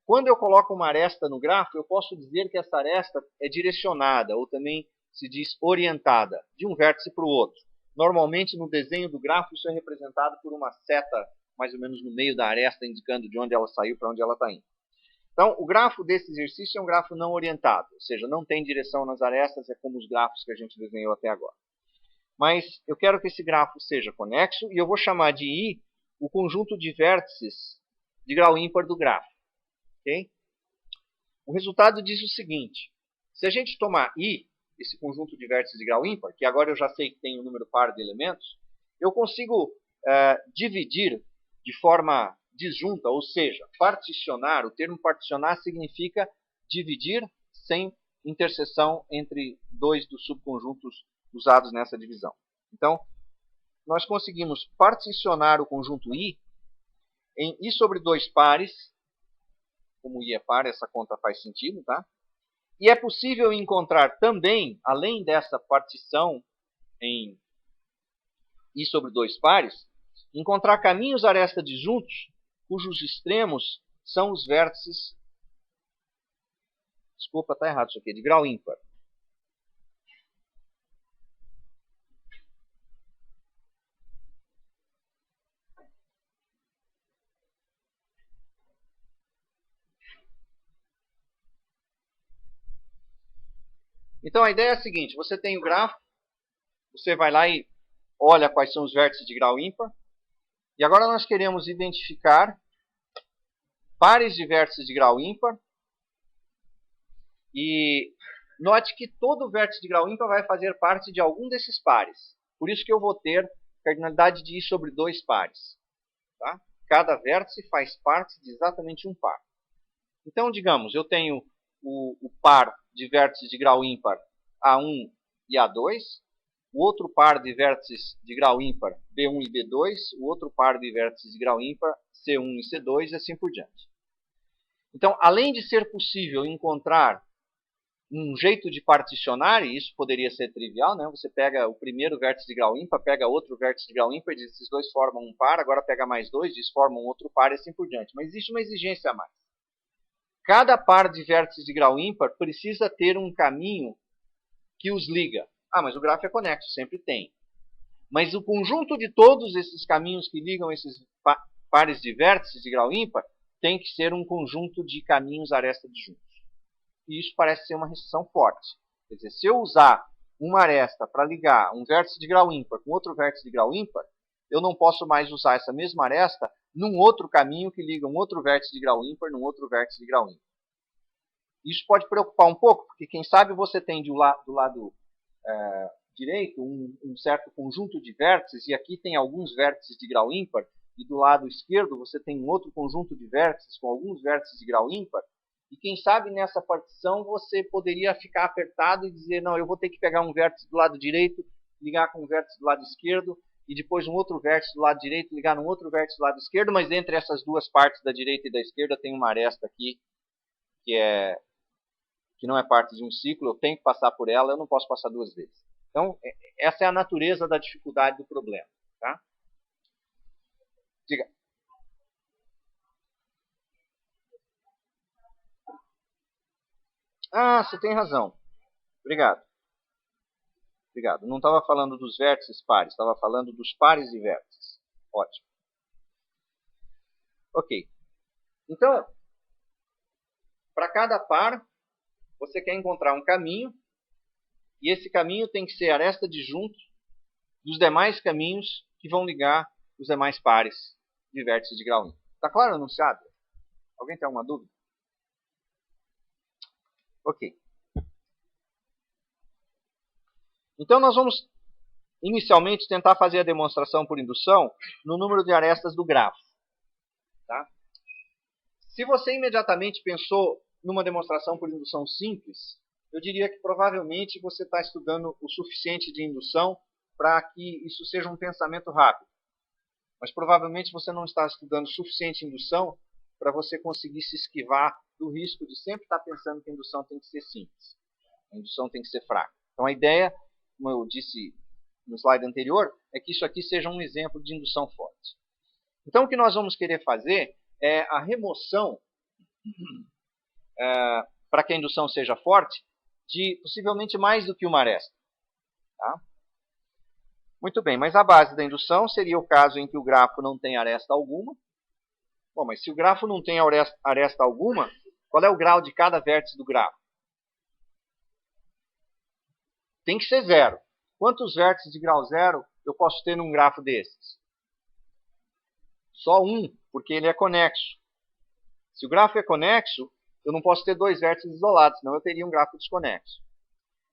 Quando eu coloco uma aresta no grafo, eu posso dizer que essa aresta é direcionada, ou também se diz orientada, de um vértice para o outro. Normalmente, no desenho do grafo, isso é representado por uma seta mais ou menos no meio da aresta, indicando de onde ela saiu para onde ela está indo. Então, o grafo desse exercício é um grafo não orientado, ou seja, não tem direção nas arestas, é como os grafos que a gente desenhou até agora. Mas eu quero que esse grafo seja conexo e eu vou chamar de I o conjunto de vértices de grau ímpar do grafo. Okay? O resultado diz o seguinte. Se a gente tomar I, esse conjunto de vértices de grau ímpar, que agora eu já sei que tem um número par de elementos, eu consigo dividir de forma disjunta, ou seja, particionar. O termo particionar significa dividir sem interseção entre dois dos subconjuntos usados nessa divisão. Então, nós conseguimos particionar o conjunto I em I sobre dois pares. Como I é par, essa conta faz sentido, tá? E é possível encontrar também, além dessa partição em I sobre dois pares, encontrar caminhos aresta disjuntos cujos extremos são os vértices... Desculpa, está errado isso aqui, de grau ímpar. Então a ideia é a seguinte, você tem o grafo, você vai lá e olha quais são os vértices de grau ímpar, e agora nós queremos identificar pares de vértices de grau ímpar, e note que todo vértice de grau ímpar vai fazer parte de algum desses pares. Por isso que eu vou ter cardinalidade de I sobre dois pares. Tá? cada vértice faz parte de exatamente um par. Então, digamos, eu tenho o par de vértices de grau ímpar A1 e A2, o outro par de vértices de grau ímpar B1 e B2, o outro par de vértices de grau ímpar C1 e C2 e assim por diante. Então, além de ser possível encontrar um jeito de particionar, e isso poderia ser trivial, né? Você pega o primeiro vértice de grau ímpar, pega outro vértice de grau ímpar, diz esses dois formam um par, agora pega mais dois, diz formam outro par e assim por diante. Mas existe uma exigência a mais. Cada par de vértices de grau ímpar precisa ter um caminho que os liga. Ah, mas o grafo é conexo, sempre tem. Mas o conjunto de todos esses caminhos que ligam esses pares de vértices de grau ímpar tem que ser um conjunto de caminhos aresta disjuntos. E isso parece ser uma restrição forte. Quer dizer, se eu usar uma aresta para ligar um vértice de grau ímpar com outro vértice de grau ímpar, eu não posso mais usar essa mesma aresta num outro caminho que liga um outro vértice de grau ímpar num outro vértice de grau ímpar. Isso pode preocupar um pouco, porque quem sabe você tem do lado direito um certo conjunto de vértices, e aqui tem alguns vértices de grau ímpar, e do lado esquerdo você tem um outro conjunto de vértices com alguns vértices de grau ímpar, e quem sabe nessa partição você poderia ficar apertado e dizer, não, eu vou ter que pegar um vértice do lado direito, ligar com um vértice do lado esquerdo, e depois um outro vértice do lado direito, ligar num outro vértice do lado esquerdo, mas entre essas duas partes da direita e da esquerda tem uma aresta aqui, que não é parte de um ciclo, eu tenho que passar por ela, eu não posso passar duas vezes. Então, essa é a natureza da dificuldade do problema. Tá? Diga. Ah, você tem razão. Obrigado. Obrigado. Não estava falando dos vértices pares, estava falando dos pares de vértices. Ótimo. Ok. Então, para cada par, você quer encontrar um caminho, e esse caminho tem que ser aresta disjunto dos demais caminhos que vão ligar os demais pares de vértices de grau ímpar. Está claro, anunciado? Alguém tem alguma dúvida? Ok. Então, nós vamos inicialmente tentar fazer a demonstração por indução no número de arestas do grafo. Tá? Se você imediatamente pensou numa demonstração por indução simples, eu diria que provavelmente você está estudando o suficiente de indução para que isso seja um pensamento rápido. Mas provavelmente você não está estudando suficiente indução para você conseguir se esquivar do risco de sempre estar pensando que a indução tem que ser simples. A indução tem que ser fraca. Então a ideia, como eu disse no slide anterior, é que isso aqui seja um exemplo de indução forte. Então o que nós vamos querer fazer é a remoção, para que a indução seja forte, de possivelmente mais do que uma aresta. Tá? Muito bem, mas a base da indução seria o caso em que o grafo não tem aresta alguma. Bom, mas se o grafo não tem aresta alguma, qual é o grau de cada vértice do grafo? Tem que ser zero. Quantos vértices de grau zero eu posso ter num grafo desses? Só um, porque ele é conexo. Se o grafo é conexo, eu não posso ter dois vértices isolados, senão eu teria um grafo desconexo.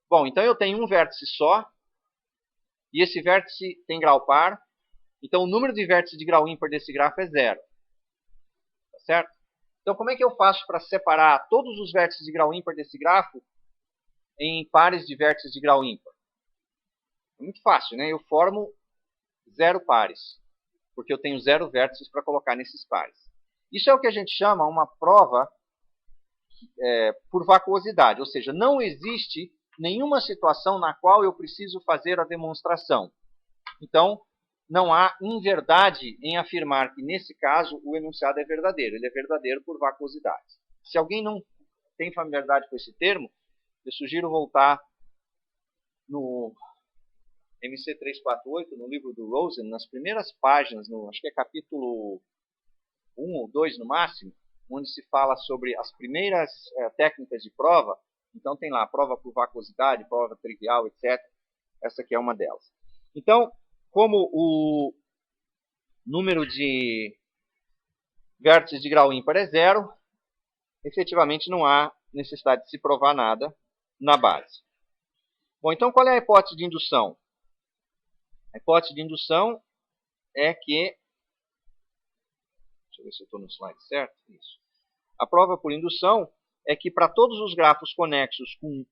Bom, então eu tenho um vértice só, e esse vértice tem grau par, então o número de vértices de grau ímpar desse grafo é zero. Tá certo? Então como é que eu faço para separar todos os vértices de grau ímpar desse grafo em pares de vértices de grau ímpar? É muito fácil, né? Eu formo zero pares, porque eu tenho zero vértices para colocar nesses pares. Isso é o que a gente chama uma prova por vacuosidade, ou seja, não existe nenhuma situação na qual eu preciso fazer a demonstração. Então, não há inverdade em afirmar que, nesse caso, o enunciado é verdadeiro. Ele é verdadeiro por vacuosidade. Se alguém não tem familiaridade com esse termo, eu sugiro voltar no MC 348, no livro do Rosen, nas primeiras páginas, acho que é capítulo 1 ou 2 no máximo, onde se fala sobre as primeiras técnicas de prova. Então tem lá prova por vacuosidade, prova trivial, etc. Essa aqui é uma delas. Então, como o número de vértices de grau ímpar é zero, efetivamente não há necessidade de se provar nada na base. Bom, então qual é a hipótese de indução? A hipótese de indução é que eu ver se eu estou no slide certo. Isso. A prova por indução é que para todos os grafos conexos com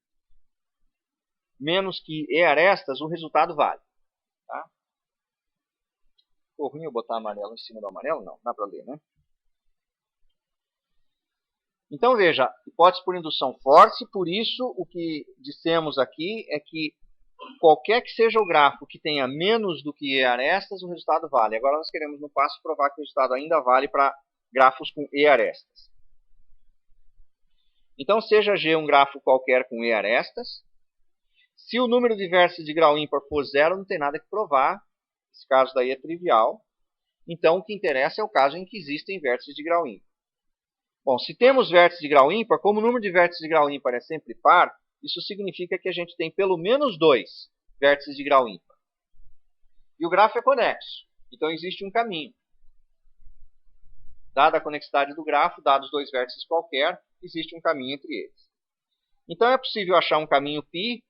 menos que E arestas, o resultado vale. Tá? Ficou ruim eu botar amarelo em cima do amarelo? Não, dá para ler, né? Então veja, hipótese por indução force, por isso o que dissemos aqui é que qualquer que seja o grafo que tenha menos do que E arestas, o resultado vale. Agora nós queremos no passo provar que o resultado ainda vale para grafos com E arestas. Então seja G um grafo qualquer com E arestas. Se o número de vértices de grau ímpar for zero, não tem nada que provar. Esse caso daí é trivial. Então o que interessa é o caso em que existem vértices de grau ímpar. Bom, se temos vértices de grau ímpar, como o número de vértices de grau ímpar é sempre par, isso significa que a gente tem pelo menos 2 vértices de grau ímpar. E o grafo é conexo, então existe um caminho. Dada a conexidade do grafo, dados 2 vértices qualquer, existe um caminho entre eles. Então é possível achar um caminho π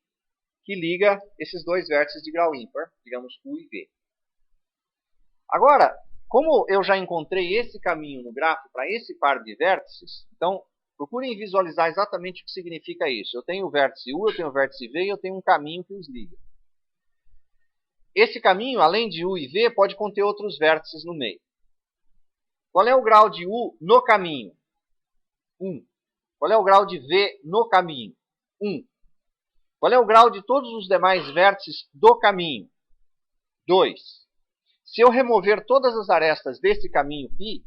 que liga esses 2 vértices de grau ímpar, digamos U e V. Agora, como eu já encontrei esse caminho no grafo para esse par de vértices, então procurem visualizar exatamente o que significa isso. Eu tenho o vértice U, eu tenho o vértice V e eu tenho um caminho que os liga. Esse caminho, além de U e V, pode conter outros vértices no meio. Qual é o grau de U no caminho? 1. Qual é o grau de V no caminho? 1. Qual é o grau de todos os demais vértices do caminho? 2. Se eu remover todas as arestas desse caminho π,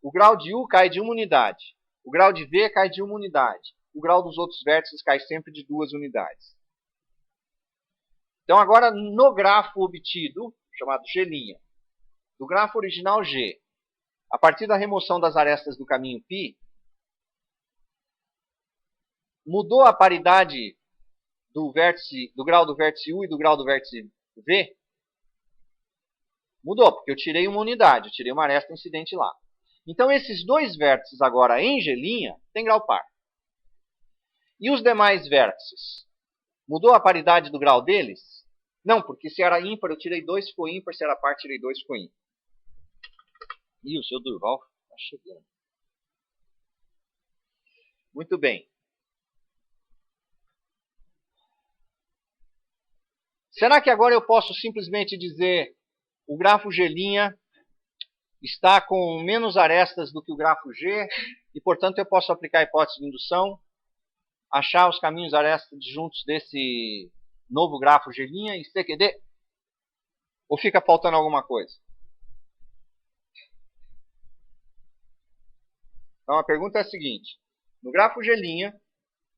o grau de U cai de 1 unidade. O grau de V cai de 1 unidade. O grau dos outros vértices cai sempre de 2 unidades. Então, agora, no grafo obtido, chamado G', do grafo original G, a partir da remoção das arestas do caminho π, mudou a paridade do grau do vértice U e do grau do vértice V? Mudou, porque eu tirei uma unidade, eu tirei uma aresta incidente lá. Então, esses 2 vértices agora em G' têm grau par. E os demais vértices? Mudou a paridade do grau deles? Não, porque se era ímpar, eu tirei 2, ficou ímpar. Se era par, tirei 2, ficou ímpar. Ih, o seu Durval está chegando. Muito bem. Será que agora eu posso simplesmente dizer o grafo G' está com menos arestas do que o grafo G e, portanto, eu posso aplicar a hipótese de indução, achar os caminhos arestas juntos desse novo grafo G' e CQD? Ou fica faltando alguma coisa? Então, a pergunta é a seguinte. No grafo G',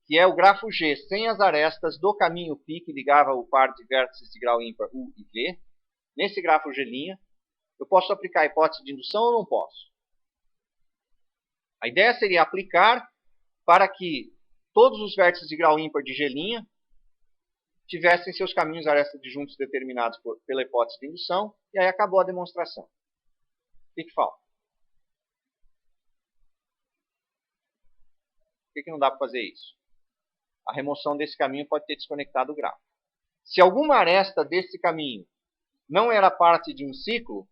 que é o grafo G sem as arestas do caminho π que ligava o par de vértices de grau ímpar U e V, nesse grafo G', eu posso aplicar a hipótese de indução ou não posso? A ideia seria aplicar para que todos os vértices de grau ímpar de G' tivessem seus caminhos arestas disjuntos determinados pela hipótese de indução, e aí acabou a demonstração. O que falta? Por que não dá para fazer isso? A remoção desse caminho pode ter desconectado o grafo. Se alguma aresta desse caminho não era parte de um ciclo,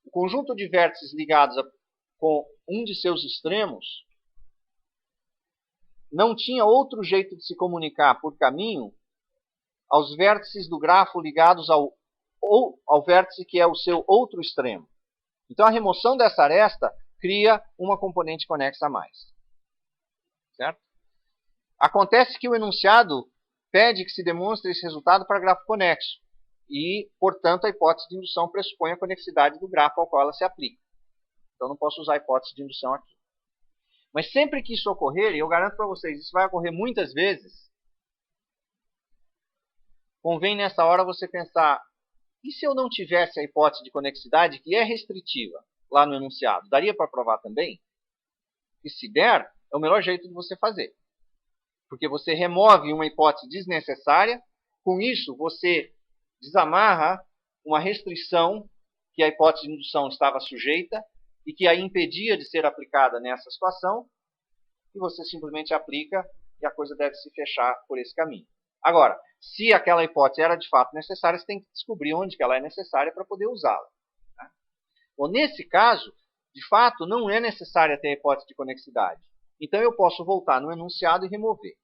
o conjunto de vértices ligados com um de seus extremos não tinha outro jeito de se comunicar por caminho aos vértices do grafo ligados ao vértice que é o seu outro extremo. Então, a remoção dessa aresta cria uma componente conexa a mais. Certo? Acontece que o enunciado pede que se demonstre esse resultado para grafo conexo. E, portanto, a hipótese de indução pressupõe a conexidade do grafo ao qual ela se aplica. Então, não posso usar a hipótese de indução aqui. Mas sempre que isso ocorrer, e eu garanto para vocês, isso vai ocorrer muitas vezes, convém nessa hora você pensar, e se eu não tivesse a hipótese de conexidade, que é restritiva, lá no enunciado? Daria para provar também? E se der, é o melhor jeito de você fazer. Porque você remove uma hipótese desnecessária, com isso você desamarra uma restrição que a hipótese de indução estava sujeita e que a impedia de ser aplicada nessa situação, e você simplesmente aplica e a coisa deve se fechar por esse caminho. Agora, se aquela hipótese era de fato necessária, você tem que descobrir onde que ela é necessária para poder usá-la. Tá? Bom, nesse caso, De fato, não é necessária ter a hipótese de conexidade. Então eu posso voltar no enunciado e remover.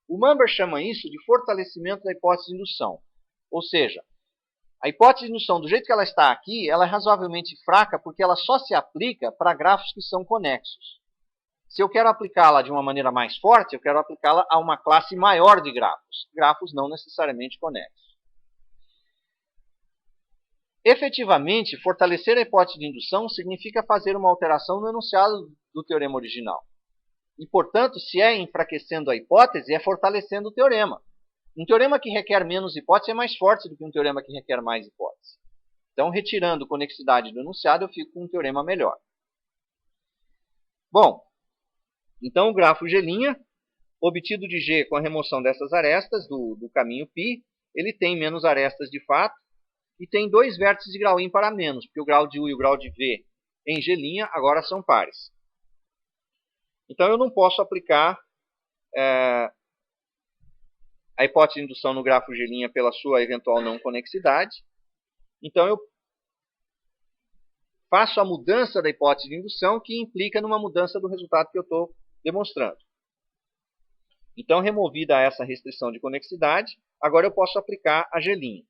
O Mumber chama isso de fortalecimento da hipótese de indução. Ou seja, a hipótese de indução, do jeito que ela está aqui, ela é razoavelmente fraca porque ela só se aplica para grafos que são conexos. Se eu quero aplicá-la de uma maneira mais forte, eu quero aplicá-la a uma classe maior de grafos. Grafos não necessariamente conexos. Efetivamente, fortalecer a hipótese de indução significa fazer uma alteração no enunciado do teorema original. E, portanto, se é enfraquecendo a hipótese, é fortalecendo o teorema. Um teorema que requer menos hipótese é mais forte do que um teorema que requer mais hipótese. Então, retirando conexidade do enunciado, eu fico com um teorema melhor. Bom, então o grafo G', obtido de G com a remoção dessas arestas do caminho π, ele tem menos arestas de fato, e tem dois vértices de grau ímpar a menos, porque o grau de U e o grau de V em G' agora são pares. Então eu não posso aplicar a hipótese de indução no grafo G' pela sua eventual não conexidade. Então eu faço a mudança da hipótese de indução, que implica numa mudança do resultado que eu estou demonstrando. Então, removida essa restrição de conexidade, agora eu posso aplicar a G'.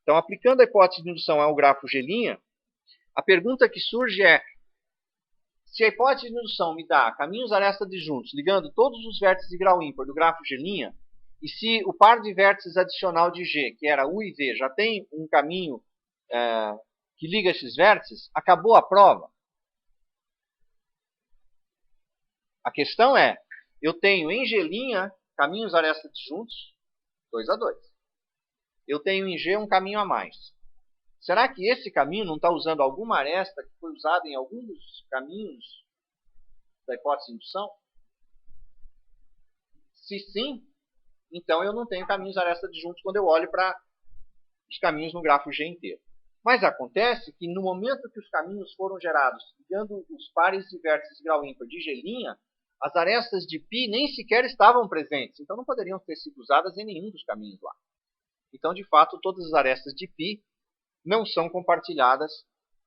Então, aplicando a hipótese de indução ao grafo G', a pergunta que surge é: se a hipótese de indução me dá caminhos arestas disjuntos ligando todos os vértices de grau ímpar do grafo G', e se o par de vértices adicional de G, que era U e V, já tem um caminho que liga esses vértices, acabou a prova. A questão é, eu tenho em G' caminhos arestas disjuntos, 2 a 2. Eu tenho em G um caminho a mais. Será que esse caminho não está usando alguma aresta que foi usada em algum dos caminhos da hipótese de indução? Se sim, então eu não tenho caminhos arestas disjuntos quando eu olho para os caminhos no grafo G inteiro. Mas acontece que no momento que os caminhos foram gerados ligando os pares de vértices de grau ímpar de G', as arestas de π nem sequer estavam presentes, então não poderiam ter sido usadas em nenhum dos caminhos lá. Então, de fato, todas as arestas de π não são compartilhadas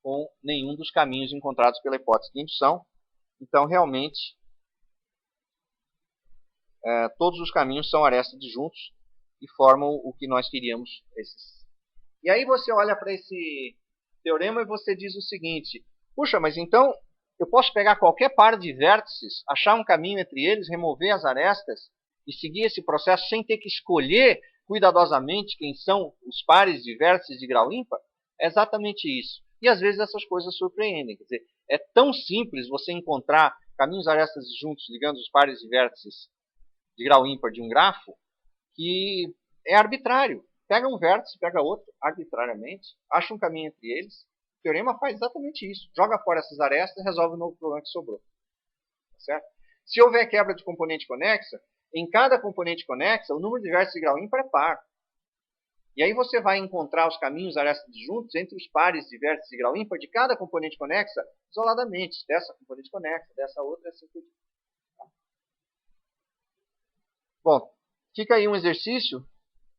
com nenhum dos caminhos encontrados pela hipótese de indução. Então, realmente, todos os caminhos são arestas disjuntos e formam o que nós queríamos. E aí você olha para esse teorema e você diz o seguinte: puxa, mas então eu posso pegar qualquer par de vértices, achar um caminho entre eles, remover as arestas e seguir esse processo sem ter que escolher cuidadosamente quem são os pares de vértices de grau ímpar? É exatamente isso. E às vezes essas coisas surpreendem. Quer dizer, é tão simples você encontrar caminhos arestas juntos ligando os pares de vértices de grau ímpar de um grafo, que é arbitrário. Pega um vértice, pega outro arbitrariamente, acha um caminho entre eles. O teorema faz exatamente isso. Joga fora essas arestas e resolve o novo problema que sobrou. Certo? Se houver quebra de componente conexa, em cada componente conexa, o número de vértices de grau ímpar é par. E aí você vai encontrar os caminhos arestas disjuntos entre os pares de vértices de grau ímpar de cada componente conexa isoladamente. Dessa componente conexa, dessa outra, assim por diante. Bom, fica aí um exercício.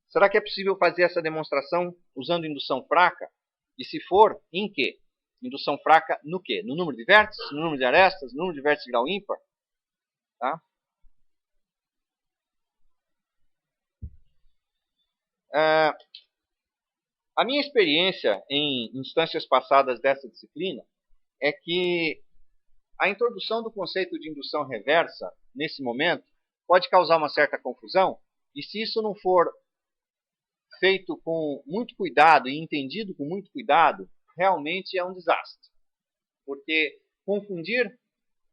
Será que é possível fazer essa demonstração usando indução fraca? E se for, em quê? Indução fraca no quê? No número de vértices, no número de arestas, no número de vértices de grau ímpar? Tá? A minha experiência em instâncias passadas dessa disciplina é que a introdução do conceito de indução reversa, nesse momento, pode causar uma certa confusão, e se isso não for feito com muito cuidado e entendido com muito cuidado, realmente é um desastre. Porque confundir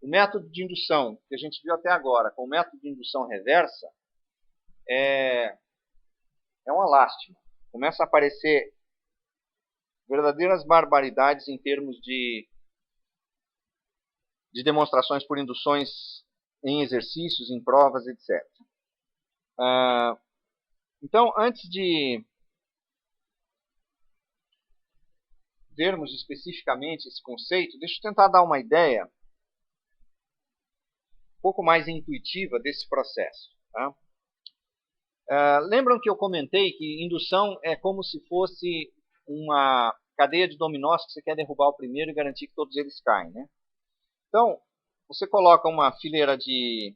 o método de indução que a gente viu até agora com o método de indução reversa é uma lástima. Começa a aparecer verdadeiras barbaridades em termos de demonstrações por induções em exercícios, em provas, etc. Então, antes de vermos especificamente esse conceito, deixa eu tentar dar uma ideia um pouco mais intuitiva desse processo. Tá? Lembram que eu comentei que indução é como se fosse uma cadeia de dominós que você quer derrubar o primeiro e garantir que todos eles caem, né? Então, você coloca uma fileira de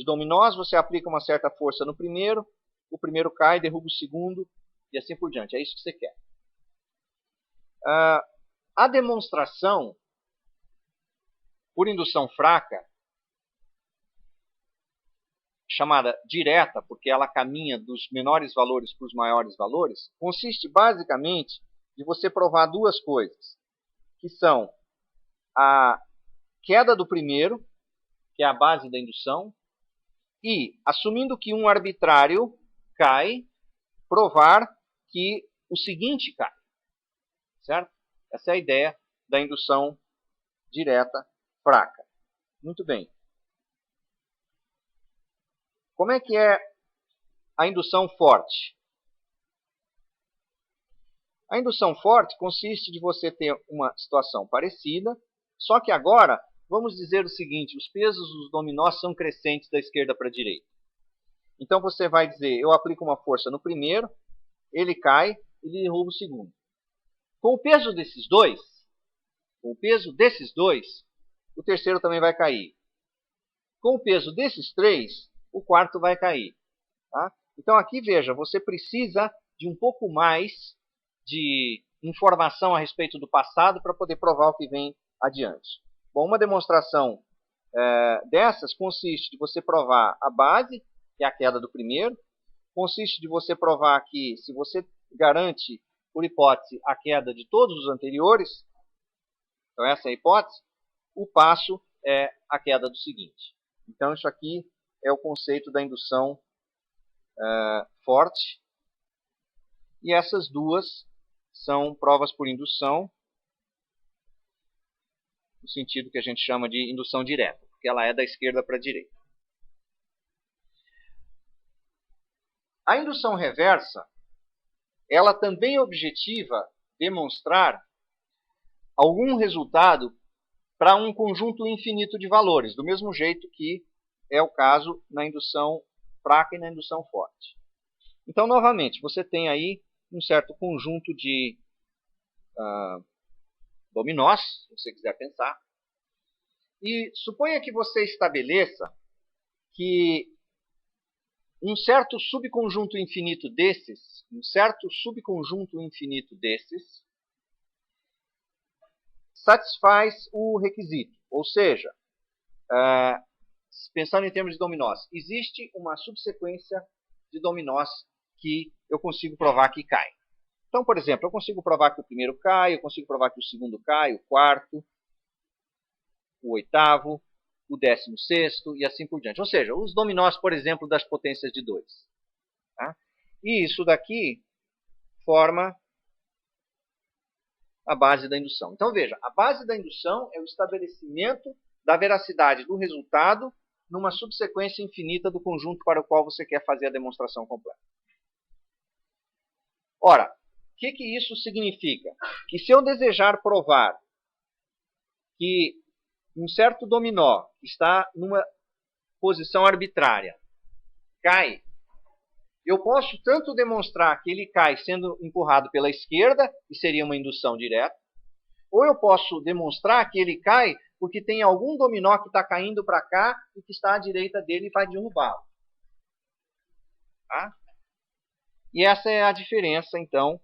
dominós, você aplica uma certa força no primeiro, o primeiro cai, derruba o segundo e assim por diante. É isso que você quer. A demonstração por indução fraca, chamada direta, porque ela caminha dos menores valores para os maiores valores, consiste basicamente de você provar duas coisas, que são a queda do primeiro, que é a base da indução, e, assumindo que um arbitrário cai, provar que o seguinte cai. Certo? Essa é a ideia da indução direta fraca. Muito bem. Como é que é a indução forte? A indução forte consiste de você ter uma situação parecida, só que agora, vamos dizer o seguinte, os pesos dos dominós são crescentes da esquerda para a direita. Então você vai dizer, eu aplico uma força no primeiro, ele cai, ele derruba o segundo. Com o peso desses dois, o terceiro também vai cair. Com o peso desses três, o quarto vai cair. Tá? Então aqui, veja, você precisa de um pouco mais de informação a respeito do passado para poder provar o que vem adiante. Bom, uma demonstração dessas consiste de você provar a base, que é a queda do primeiro, consiste de você provar que se você garante, por hipótese, a queda de todos os anteriores, então essa é a hipótese, o passo é a queda do seguinte. Então isso aqui é o conceito da indução forte. E essas duas são provas por indução, no sentido que a gente chama de indução direta, porque ela é da esquerda para a direita. A indução reversa, ela também objetiva demonstrar algum resultado para um conjunto infinito de valores, do mesmo jeito que é o caso na indução fraca e na indução forte. Então, novamente, você tem aí um certo conjunto de dominós, se você quiser pensar, e suponha que você estabeleça que um certo subconjunto infinito desses, satisfaz o requisito. Ou seja, pensando em termos de dominós, existe uma subsequência de dominós que eu consigo provar que cai. Então, por exemplo, eu consigo provar que o primeiro cai, eu consigo provar que o segundo cai, o quarto, o oitavo, o 16º e assim por diante. Ou seja, os dominós, por exemplo, das potências de 2. Tá? E isso daqui forma a base da indução. Então, veja, a base da indução é o estabelecimento da veracidade do resultado numa subsequência infinita do conjunto para o qual você quer fazer a demonstração completa. Ora, o que isso significa? Que se eu desejar provar que um certo dominó que está numa posição arbitrária cai, eu posso tanto demonstrar que ele cai sendo empurrado pela esquerda, e seria uma indução direta, ou eu posso demonstrar que ele cai porque tem algum dominó que está caindo para cá e que está à direita dele e vai derrubá-lo. Tá? E essa é a diferença, então,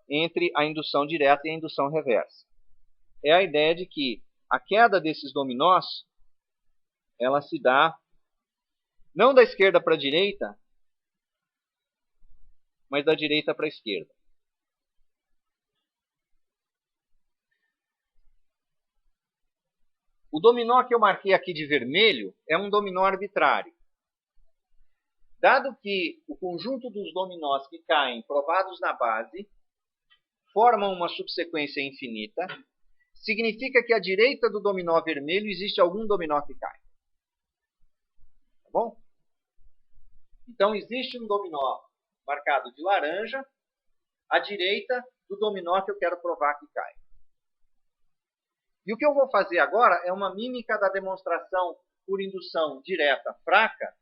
entre a indução direta e a indução reversa. É a ideia de que a queda desses dominós, ela se dá não da esquerda para a direita, mas da direita para a esquerda. O dominó que eu marquei aqui de vermelho é um dominó arbitrário. Dado que o conjunto dos dominós que caem provados na base formam uma subsequência infinita, significa que à direita do dominó vermelho existe algum dominó que cai. Tá bom? Então existe um dominó marcado de laranja à direita do dominó que eu quero provar que cai. E o que eu vou fazer agora é uma mímica da demonstração por indução direta fraca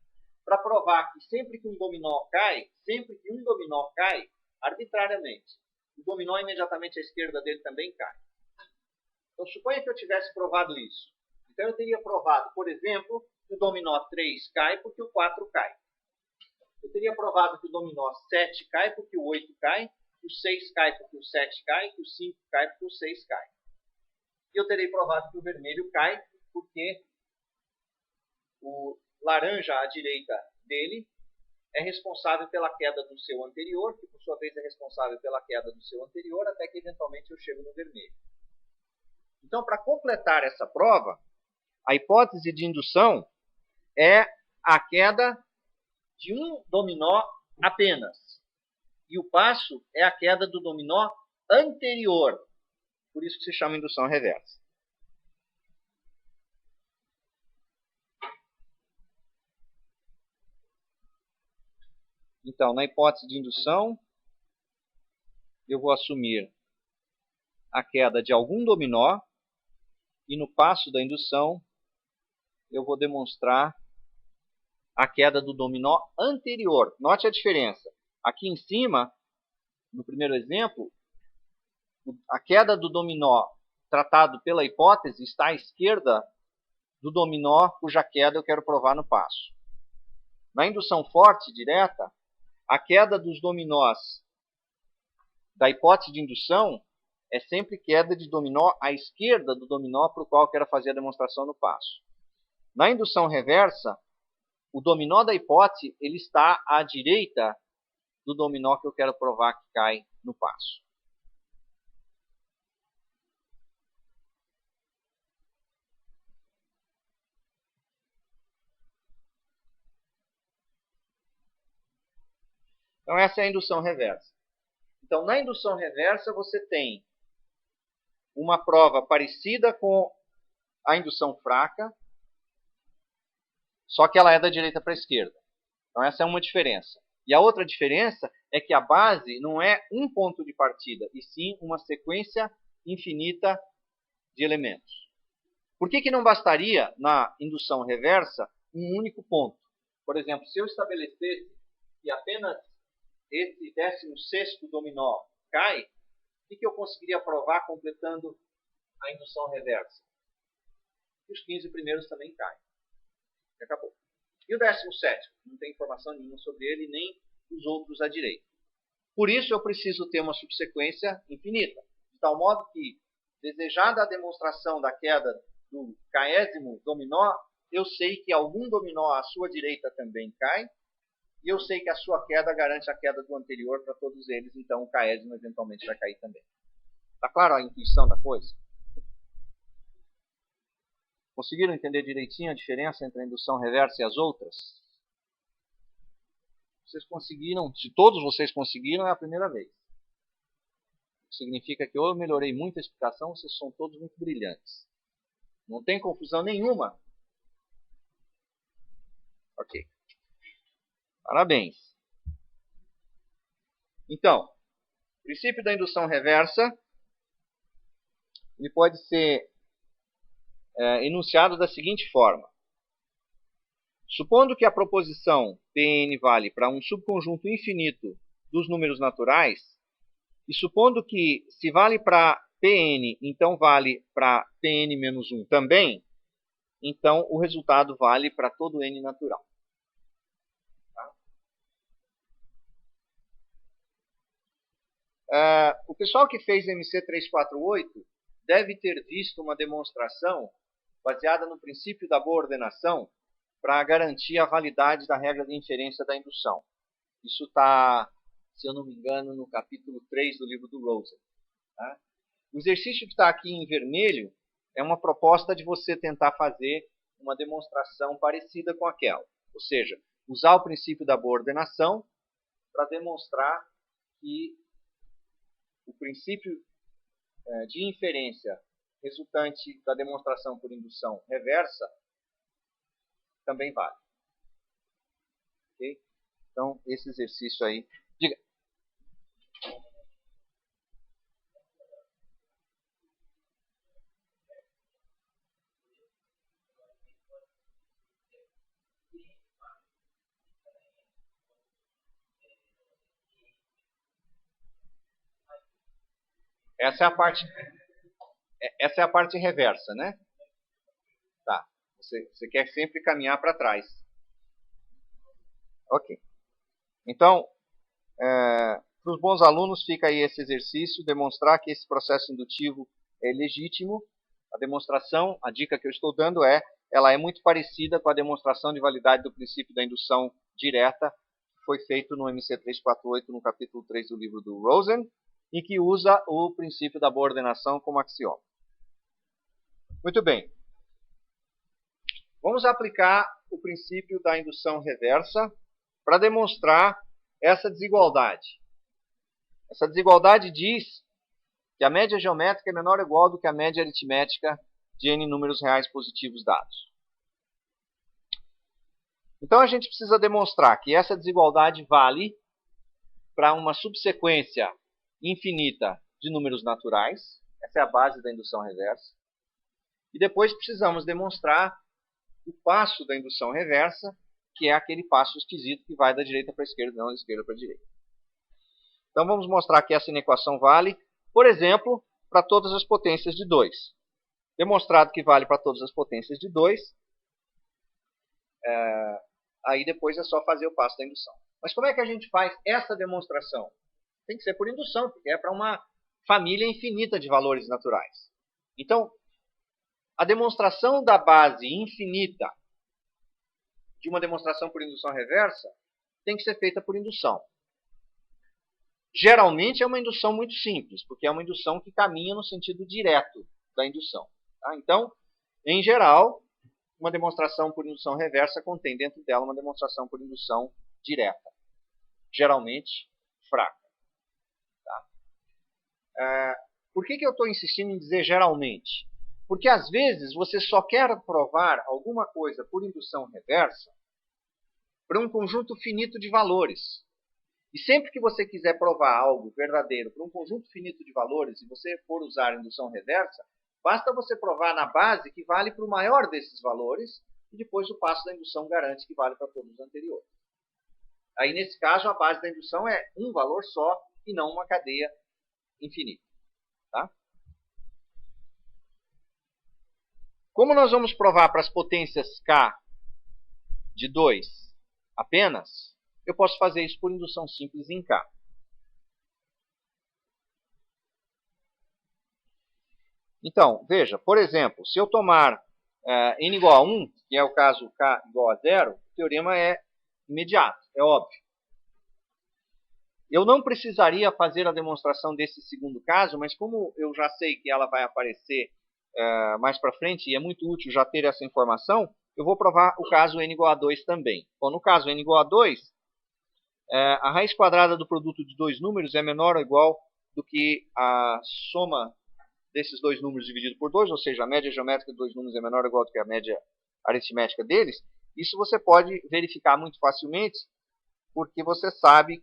para provar que sempre que um dominó cai arbitrariamente, o dominó imediatamente à esquerda dele também cai. Então, suponha que eu tivesse provado isso. Então, eu teria provado, por exemplo, que o dominó 3 cai porque o 4 cai. Eu teria provado que o dominó 7 cai porque o 8 cai, que o 6 cai porque o 7 cai, que o 5 cai porque o 6 cai. E eu terei provado que o vermelho cai porque o laranja à direita dele é responsável pela queda do seu anterior, que por sua vez é responsável pela queda do seu anterior, até que eventualmente eu chego no vermelho. Então, para completar essa prova, a hipótese de indução é a queda de um dominó apenas. E o passo é a queda do dominó anterior. Por isso que se chama indução reversa. Então, na hipótese de indução, eu vou assumir a queda de algum dominó e no passo da indução eu vou demonstrar a queda do dominó anterior. Note a diferença. Aqui em cima, no primeiro exemplo, a queda do dominó tratado pela hipótese está à esquerda do dominó cuja queda eu quero provar no passo. Na indução forte direta, a queda dos dominós da hipótese de indução é sempre queda de dominó à esquerda do dominó para o qual eu quero fazer a demonstração no passo. Na indução reversa, o dominó da hipótese ele está à direita do dominó que eu quero provar que cai no passo. Então essa é a indução reversa. Então na indução reversa você tem uma prova parecida com a indução fraca, só que ela é da direita para a esquerda. Então essa é uma diferença. E a outra diferença é que a base não é um ponto de partida, e sim uma sequência infinita de elementos. Por que não bastaria, na indução reversa, um único ponto? Por exemplo, se eu estabelecesse que apenas esse 16º dominó cai, o que eu conseguiria provar completando a indução reversa? Que os 15 primeiros também caem. E acabou. E o 17º? Não tem informação nenhuma sobre ele, nem os outros à direita. Por isso eu preciso ter uma subsequência infinita, de tal modo que, desejada a demonstração da queda do késimo dominó, eu sei que algum dominó à sua direita também cai, e eu sei que a sua queda garante a queda do anterior para todos eles, então o késimo eventualmente vai cair também. Está claro a intuição da coisa? Conseguiram entender direitinho a diferença entre a indução reversa e as outras? Vocês conseguiram, se todos vocês conseguiram, é a primeira vez. Significa que ou eu melhorei muito a explicação, vocês são todos muito brilhantes. Não tem confusão nenhuma. Ok. Parabéns. Então, o princípio da indução reversa ele pode ser enunciado da seguinte forma. Supondo que a proposição Pn vale para um subconjunto infinito dos números naturais, e supondo que se vale para Pn, então vale para Pn-1 também, então o resultado vale para todo n natural. O pessoal que fez MC348 deve ter visto uma demonstração baseada no princípio da boa ordenação para garantir a validade da regra de inferência da indução. Isso está, se eu não me engano, no capítulo 3 do livro do Rosen. Tá? O exercício que está aqui em vermelho é uma proposta de você tentar fazer uma demonstração parecida com aquela. Ou seja, usar o princípio da boa ordenação para demonstrar que o princípio de inferência resultante da demonstração por indução reversa também vale. Okay? Então, esse exercício aí... Diga. Essa é a parte reversa, né? Tá. Você quer sempre caminhar para trás. Ok. Então, para os bons alunos fica aí esse exercício, demonstrar que esse processo indutivo é legítimo. A demonstração, a dica que eu estou dando ela é muito parecida com a demonstração de validade do princípio da indução direta, que foi feito no MC 348, no capítulo 3 do livro do Rosen, e que usa o princípio da boa ordenação como axioma. Muito bem. Vamos aplicar o princípio da indução reversa para demonstrar essa desigualdade. Essa desigualdade diz que a média geométrica é menor ou igual do que a média aritmética de n números reais positivos dados. Então a gente precisa demonstrar que essa desigualdade vale para uma subsequência infinita de números naturais. Essa é a base da indução reversa. E depois precisamos demonstrar o passo da indução reversa, que é aquele passo esquisito que vai da direita para a esquerda, não da esquerda para a direita. Então vamos mostrar que essa inequação vale, por exemplo, para todas as potências de 2. Demonstrado que vale para todas as potências de 2, aí depois é só fazer o passo da indução. Mas como é que a gente faz essa demonstração? Tem que ser por indução, porque é para uma família infinita de valores naturais. Então, a demonstração da base infinita de uma demonstração por indução reversa tem que ser feita por indução. Geralmente é uma indução muito simples, porque é uma indução que caminha no sentido direto da indução. Tá? Então, em geral, uma demonstração por indução reversa contém dentro dela uma demonstração por indução direta, geralmente fraca. Tá? Por que eu estou insistindo em dizer geralmente? Porque às vezes você só quer provar alguma coisa por indução reversa para um conjunto finito de valores. E sempre que você quiser provar algo verdadeiro para um conjunto finito de valores e você for usar indução reversa, basta você provar na base que vale para o maior desses valores e depois o passo da indução garante que vale para todos os anteriores. Aí, nesse caso, a base da indução é um valor só e não uma cadeia infinita. Tá? Como nós vamos provar para as potências k de 2 apenas, eu posso fazer isso por indução simples em k. Então, veja, por exemplo, se eu tomar n igual a 1, que é o caso k igual a 0, o teorema é imediato, é óbvio. Eu não precisaria fazer a demonstração desse segundo caso, mas como eu já sei que ela vai aparecer mais para frente, e é muito útil já ter essa informação, eu vou provar o caso n igual a 2 também. Bom, no caso n igual a 2, a raiz quadrada do produto de dois números é menor ou igual do que a soma desses dois números dividido por 2, ou seja, a média geométrica de dois números é menor ou igual do que a média aritmética deles. Isso você pode verificar muito facilmente, porque você sabe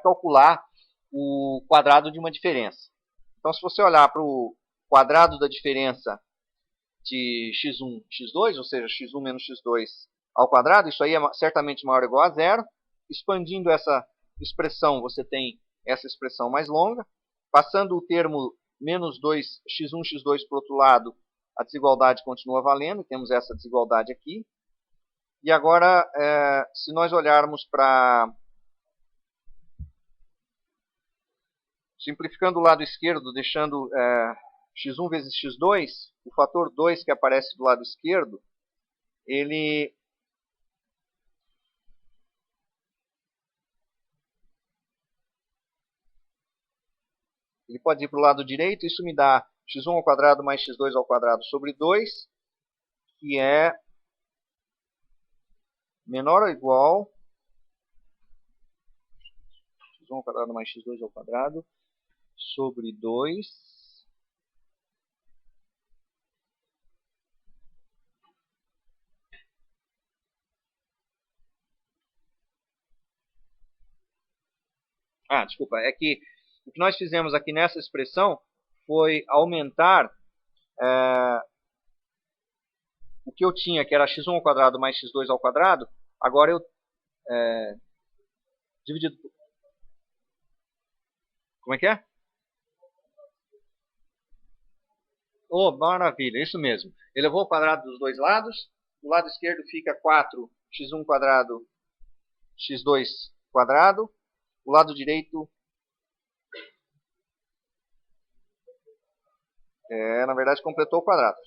calcular o quadrado de uma diferença. Então, se você olhar para o quadrado da diferença de x1, x2, ou seja, x1 menos x2 ao quadrado, isso aí é certamente maior ou igual a 0. Expandindo essa expressão, você tem essa expressão mais longa. Passando o termo menos 2x1, x2 para o outro lado, a desigualdade continua valendo. Temos essa desigualdade aqui. E agora, se nós olharmos para... Simplificando o lado esquerdo, deixando x1 vezes x2, o fator 2 que aparece do lado esquerdo, ele pode ir para o lado direito. Isso me dá x1 ao quadrado mais x2 ao quadrado sobre 2, que é menor ou igual x1 ao quadrado mais x2 ao quadrado sobre 2. Desculpa, é que o que nós fizemos aqui nessa expressão foi aumentar o que eu tinha, que era x1 ao quadrado mais x2 ao quadrado, agora eu dividido por... Como é que é? Oh, maravilha, isso mesmo. Elevou ao quadrado dos dois lados. Do lado esquerdo fica 4x1 quadrado x2 quadrado. O lado direito na verdade, completou o quadrado.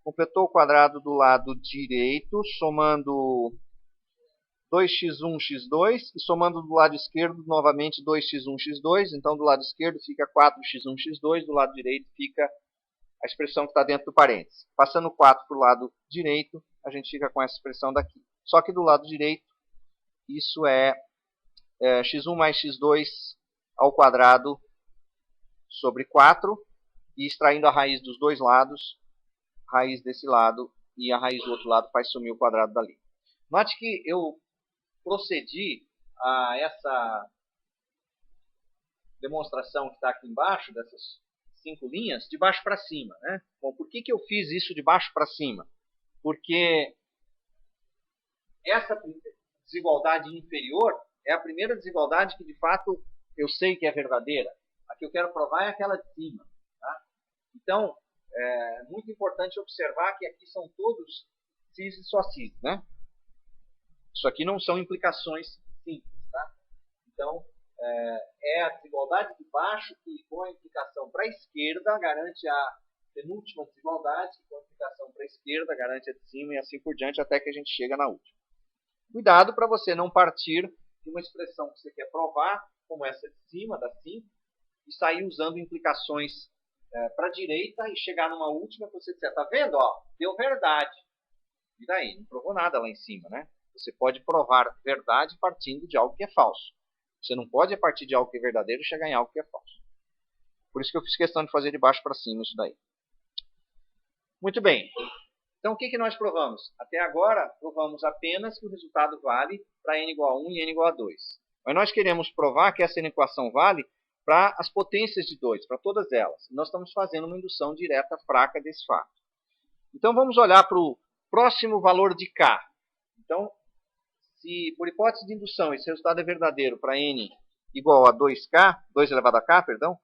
Completou o quadrado do lado direito, somando 2x1, x2, e somando do lado esquerdo, novamente, 2x1, x2. Então, do lado esquerdo fica 4x1, x2, do lado direito fica a expressão que está dentro do parênteses. Passando 4 para o lado direito, a gente fica com essa expressão daqui. Só que do lado direito, isso é x1 mais x2 ao quadrado sobre 4, e extraindo a raiz dos dois lados, a raiz desse lado e a raiz do outro lado faz sumir o quadrado dali. Note que eu procedi a essa demonstração que está aqui embaixo, dessas 5 linhas, de baixo para cima. Né? Bom, por que eu fiz isso de baixo para cima? Porque essa desigualdade inferior é a primeira desigualdade que, de fato, eu sei que é verdadeira. A que eu quero provar é aquela de cima. Tá? Então, é muito importante observar que aqui são todos cis e só cis. Né? Isso aqui não são implicações simples. Tá? Então, é a desigualdade de baixo que, com a implicação para a esquerda, garante a penúltima desigualdade, que com a implicação para a esquerda, garante a de cima, e assim por diante, até que a gente chega na última. Cuidado para você não partir de uma expressão que você quer provar, como essa de cima, da 5, e sair usando implicações para a direita e chegar numa última que você disser, está vendo? Ó, deu verdade. E daí? Não provou nada lá em cima, né? Você pode provar verdade partindo de algo que é falso. Você não pode, a partir de algo que é verdadeiro, chegar em algo que é falso. Por isso que eu fiz questão de fazer de baixo para cima isso daí. Muito bem. Então, o que nós provamos? Até agora, provamos apenas que o resultado vale para n igual a 1 e n igual a 2. Mas nós queremos provar que essa equação vale para as potências de 2, para todas elas. Nós estamos fazendo uma indução direta fraca desse fato. Então, vamos olhar para o próximo valor de k. Então, se por hipótese de indução esse resultado é verdadeiro para n igual a 2k, 2 elevado a k, perdão,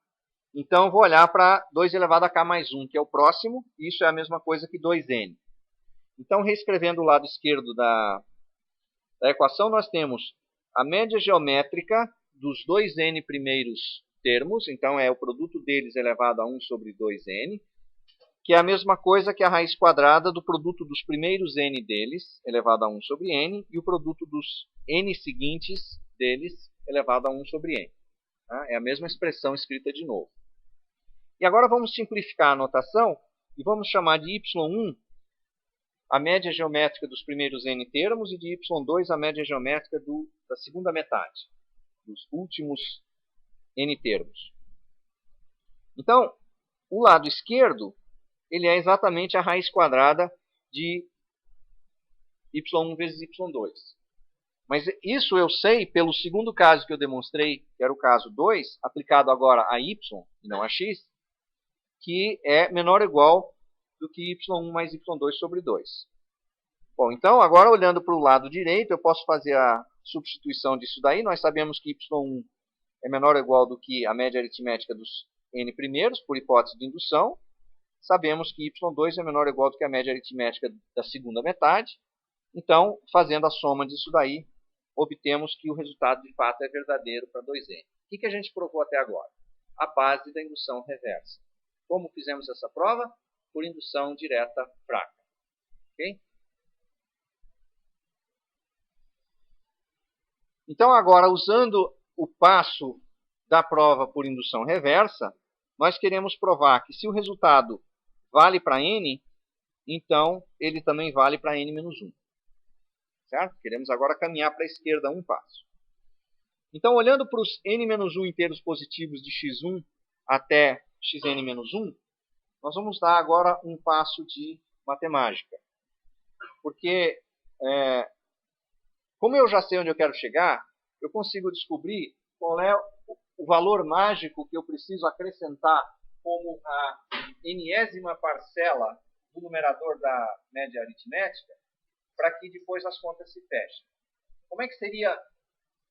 então eu vou olhar para 2 elevado a k mais 1, que é o próximo, e isso é a mesma coisa que 2n. Então, reescrevendo o lado esquerdo da equação, nós temos a média geométrica dos 2n primeiros termos, então é o produto deles elevado a 1 sobre 2n, que é a mesma coisa que a raiz quadrada do produto dos primeiros n deles, elevado a 1 sobre n, e o produto dos n seguintes deles, elevado a 1 sobre n. É a mesma expressão escrita de novo. E agora vamos simplificar a notação e vamos chamar de y1 a média geométrica dos primeiros n termos e de y2 a média geométrica da segunda metade, dos últimos n termos. Então, o lado esquerdo ele é exatamente a raiz quadrada de y1 vezes y2. Mas isso eu sei pelo segundo caso que eu demonstrei, que era o caso 2, aplicado agora a y e não a x, que é menor ou igual do que y1 mais y2 sobre 2. Bom, então, agora olhando para o lado direito, eu posso fazer a substituição disso daí. Nós sabemos que y1 é menor ou igual do que a média aritmética dos n primeiros, por hipótese de indução. Sabemos que y2 é menor ou igual do que a média aritmética da segunda metade. Então, fazendo a soma disso daí, obtemos que o resultado de fato é verdadeiro para 2n. O que a gente provou até agora? A base da indução reversa. Como fizemos essa prova? Por indução direta fraca. Okay? Então, agora, usando o passo da prova por indução reversa, nós queremos provar que se o resultado vale para n, então ele também vale para n menos 1. Certo? Queremos agora caminhar para a esquerda um passo. Então, olhando para os n menos 1 inteiros positivos de x1 até xn menos 1, nós vamos dar agora um passo de matemática. Porque, como eu já sei onde eu quero chegar, eu consigo descobrir qual é o valor mágico que eu preciso acrescentar como a nésima parcela do numerador da média aritmética para que depois as contas se fechem. Como é que seria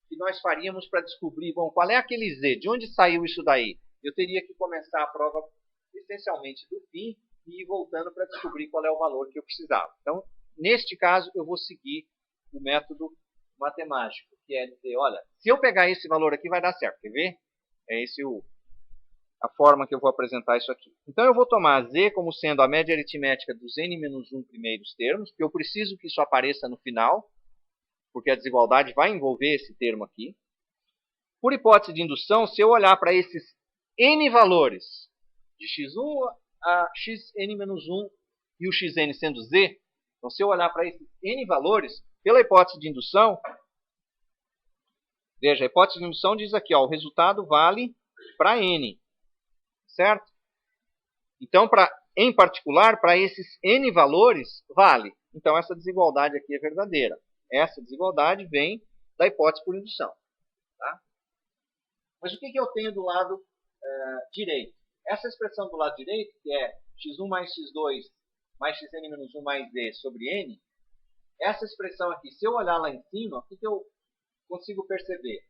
que nós faríamos para descobrir, bom, qual é aquele z? De onde saiu isso daí? Eu teria que começar a prova essencialmente do fim e ir voltando para descobrir qual é o valor que eu precisava. Então, neste caso, eu vou seguir o método matemático, que é dizer, olha, se eu pegar esse valor aqui vai dar certo, quer ver? É esse a forma que eu vou apresentar isso aqui. Então, eu vou tomar z como sendo a média aritmética dos n-1 primeiros termos, porque eu preciso que isso apareça no final, porque a desigualdade vai envolver esse termo aqui. Por hipótese de indução, se eu olhar para esses n valores, de x1 a xn-1 e o xn sendo z, então se eu olhar para esses n valores, pela hipótese de indução, veja, a hipótese de indução diz aqui, ó, o resultado vale para n, certo? Então, em particular, para esses n valores, vale. Então, essa desigualdade aqui é verdadeira. Essa desigualdade vem da hipótese por indução. Tá? Mas o que eu tenho do lado direito? Essa expressão do lado direito, que é x1 mais x2 mais xn-1 mais z sobre n, essa expressão aqui, se eu olhar lá em cima, o que eu consigo perceber?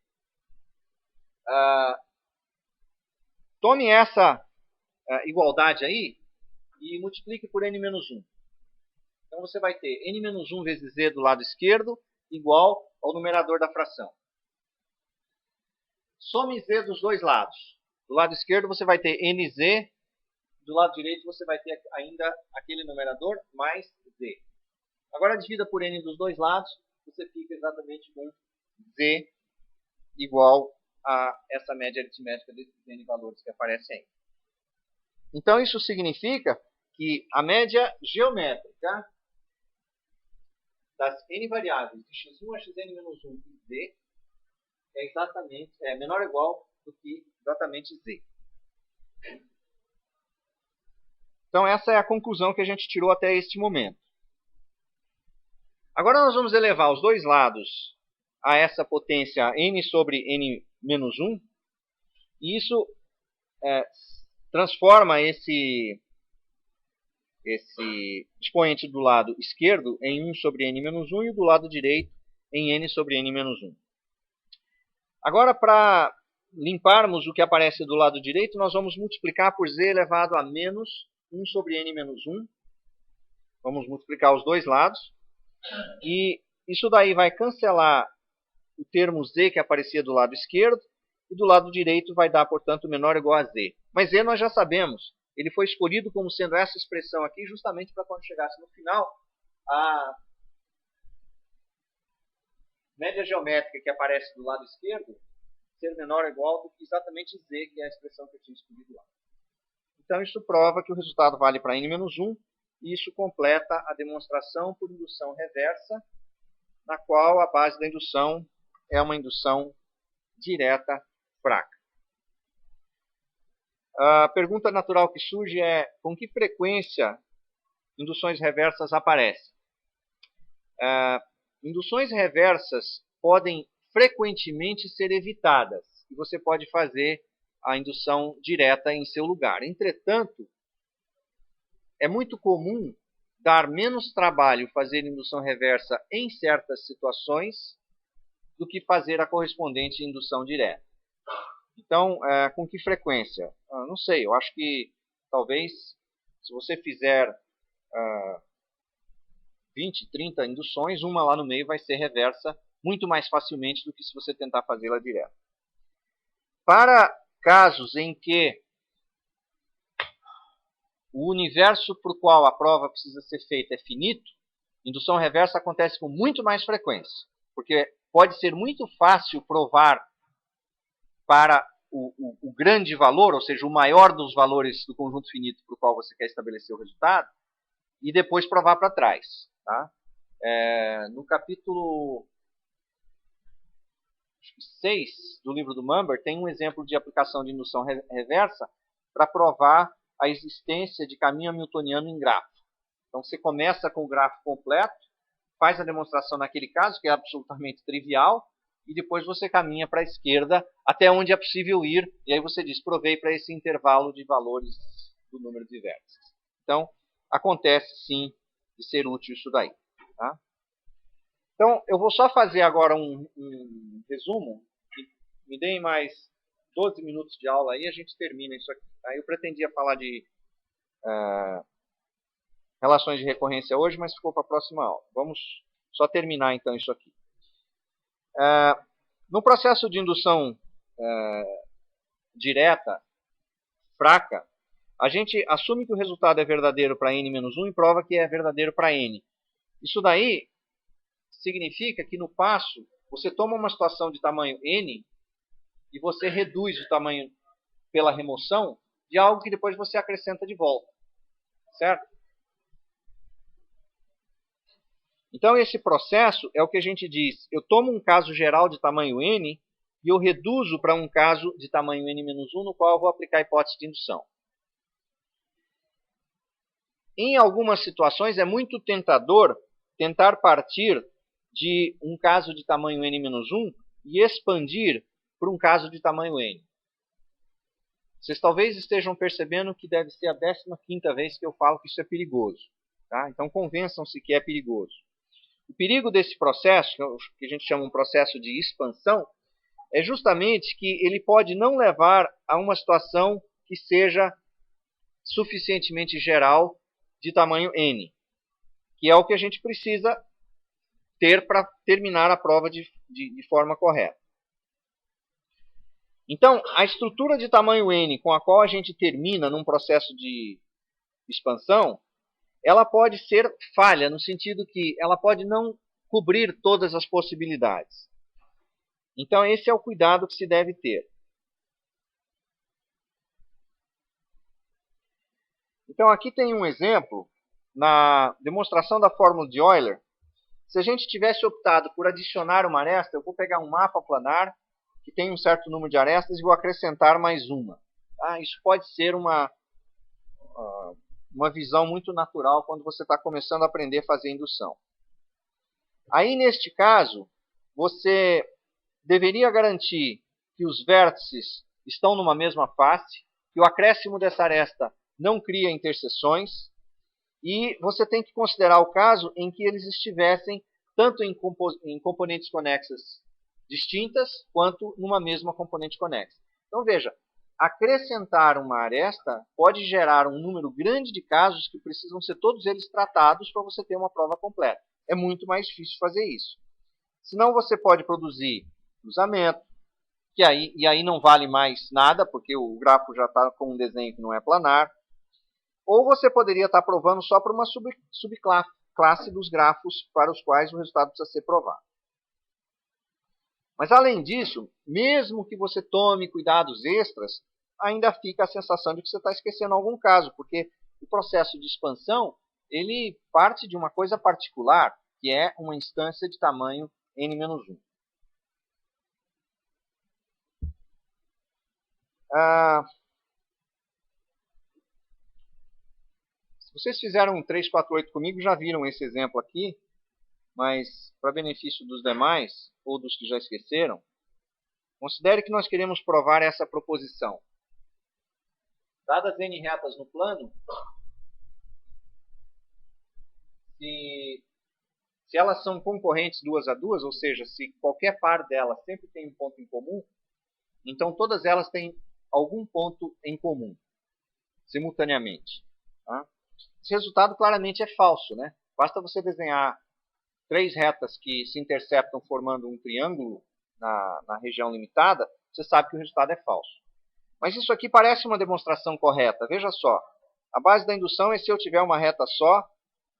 Tome essa igualdade aí e multiplique por n-1. Então você vai ter n-1 vezes z do lado esquerdo igual ao numerador da fração. Some z dos dois lados. Do lado esquerdo você vai ter nz, do lado direito você vai ter ainda aquele numerador mais z. Agora divida por n dos dois lados, você fica exatamente com z igual a essa média aritmética desses n valores que aparecem aí. Então isso significa que a média geométrica das n variáveis de x1 a xn-1 e z é menor ou igual do que exatamente z. Então essa é a conclusão que a gente tirou até este momento. Agora nós vamos elevar os dois lados a essa potência n sobre n-1, e isso transforma esse expoente do lado esquerdo em 1 sobre n-1 e do lado direito em n sobre n-1. Agora, para limparmos o que aparece do lado direito, nós vamos multiplicar por z elevado a menos 1 sobre n-1. Vamos multiplicar os dois lados. E isso daí vai cancelar o termo z que aparecia do lado esquerdo. E do lado direito vai dar, portanto, menor ou igual a z. Mas z nós já sabemos. Ele foi escolhido como sendo essa expressão aqui, justamente para quando chegasse no final, a média geométrica que aparece do lado esquerdo ser menor ou igual do que exatamente z, que é a expressão que eu tinha escolhido lá. Então, isso prova que o resultado vale para n-1, e isso completa a demonstração por indução reversa, na qual a base da indução é uma indução direta fraca. A pergunta natural que surge é: com que frequência induções reversas aparecem? Induções reversas podem frequentemente ser evitadas, e você pode fazer a indução direta em seu lugar. Entretanto, é muito comum dar menos trabalho fazer indução reversa em certas situações do que fazer a correspondente indução direta. Então, com que frequência? Não sei, eu acho que talvez, se você fizer 20, 30 induções, uma lá no meio vai ser reversa muito mais facilmente do que se você tentar fazê-la direta. Para casos em que o universo para o qual a prova precisa ser feita é finito, indução reversa acontece com muito mais frequência, porque pode ser muito fácil provar para o grande valor, ou seja, o maior dos valores do conjunto finito para o qual você quer estabelecer o resultado, e depois provar para trás. Tá? No capítulo 6 do livro do Mumber, tem um exemplo de aplicação de indução reversa para provar a existência de caminho hamiltoniano em grafo. Então, você começa com o grafo completo, faz a demonstração naquele caso, que é absolutamente trivial, e depois você caminha para a esquerda até onde é possível ir, e aí você diz, provei para esse intervalo de valores do número de vértices. Então, acontece sim de ser útil isso daí. Tá? Então, eu vou só fazer agora um resumo. Me deem mais 12 minutos de aula aí a gente termina isso aqui. Tá? Eu pretendia falar de relações de recorrência hoje, mas ficou para a próxima aula. Vamos só terminar então isso aqui. No processo de indução direta, fraca, a gente assume que o resultado é verdadeiro para n-1 e prova que é verdadeiro para n. Isso daí significa que no passo, você toma uma situação de tamanho n e você reduz o tamanho pela remoção de algo que depois você acrescenta de volta. Certo? Então, esse processo é o que a gente diz. Eu tomo um caso geral de tamanho n e eu reduzo para um caso de tamanho n-1, no qual eu vou aplicar a hipótese de indução. Em algumas situações, é muito tentador tentar partir de um caso de tamanho n-1 e expandir para um caso de tamanho n. Vocês talvez estejam percebendo que deve ser a 15ª vez que eu falo que isso é perigoso. Tá? Então, convençam-se que é perigoso. O perigo desse processo, que a gente chama um processo de expansão, é justamente que ele pode não levar a uma situação que seja suficientemente geral de tamanho n, que é o que a gente precisa ter para terminar a prova de forma correta. Então, a estrutura de tamanho n com a qual a gente termina num processo de expansão, ela pode ser falha, no sentido que ela pode não cobrir todas as possibilidades. Então, esse é o cuidado que se deve ter. Então, aqui tem um exemplo, na demonstração da fórmula de Euler. Se a gente tivesse optado por adicionar uma aresta, eu vou pegar um mapa planar, que tem um certo número de arestas, e vou acrescentar mais uma. Tá? Isso pode ser uma visão muito natural quando você está começando a aprender a fazer indução. Aí, neste caso, você deveria garantir que os vértices estão numa mesma face, que o acréscimo dessa aresta não cria interseções, e você tem que considerar o caso em que eles estivessem tanto em componentes conexas distintas, quanto numa mesma componente conexa. Então, veja, acrescentar uma aresta pode gerar um número grande de casos que precisam ser todos eles tratados para você ter uma prova completa. É muito mais difícil fazer isso. Senão você pode produzir cruzamento, e aí não vale mais nada, porque o grafo já está com um desenho que não é planar. Ou você poderia estar provando só para uma subclasse dos grafos para os quais o resultado precisa ser provado. Mas, além disso, mesmo que você tome cuidados extras, ainda fica a sensação de que você está esquecendo algum caso, porque o processo de expansão ele parte de uma coisa particular, que é uma instância de tamanho n-1. Se vocês fizeram um 348 comigo, já viram esse exemplo aqui, mas para benefício dos demais, ou dos que já esqueceram, considere que nós queremos provar essa proposição. Dadas n retas no plano, se elas são concorrentes duas a duas, ou seja, se qualquer par delas sempre tem um ponto em comum, então todas elas têm algum ponto em comum, simultaneamente. Tá? Esse resultado claramente é falso, né? Basta você desenhar 3 retas que se interceptam formando um triângulo na região limitada, você sabe que o resultado é falso. Mas isso aqui parece uma demonstração correta. Veja só, a base da indução é se eu tiver uma reta só.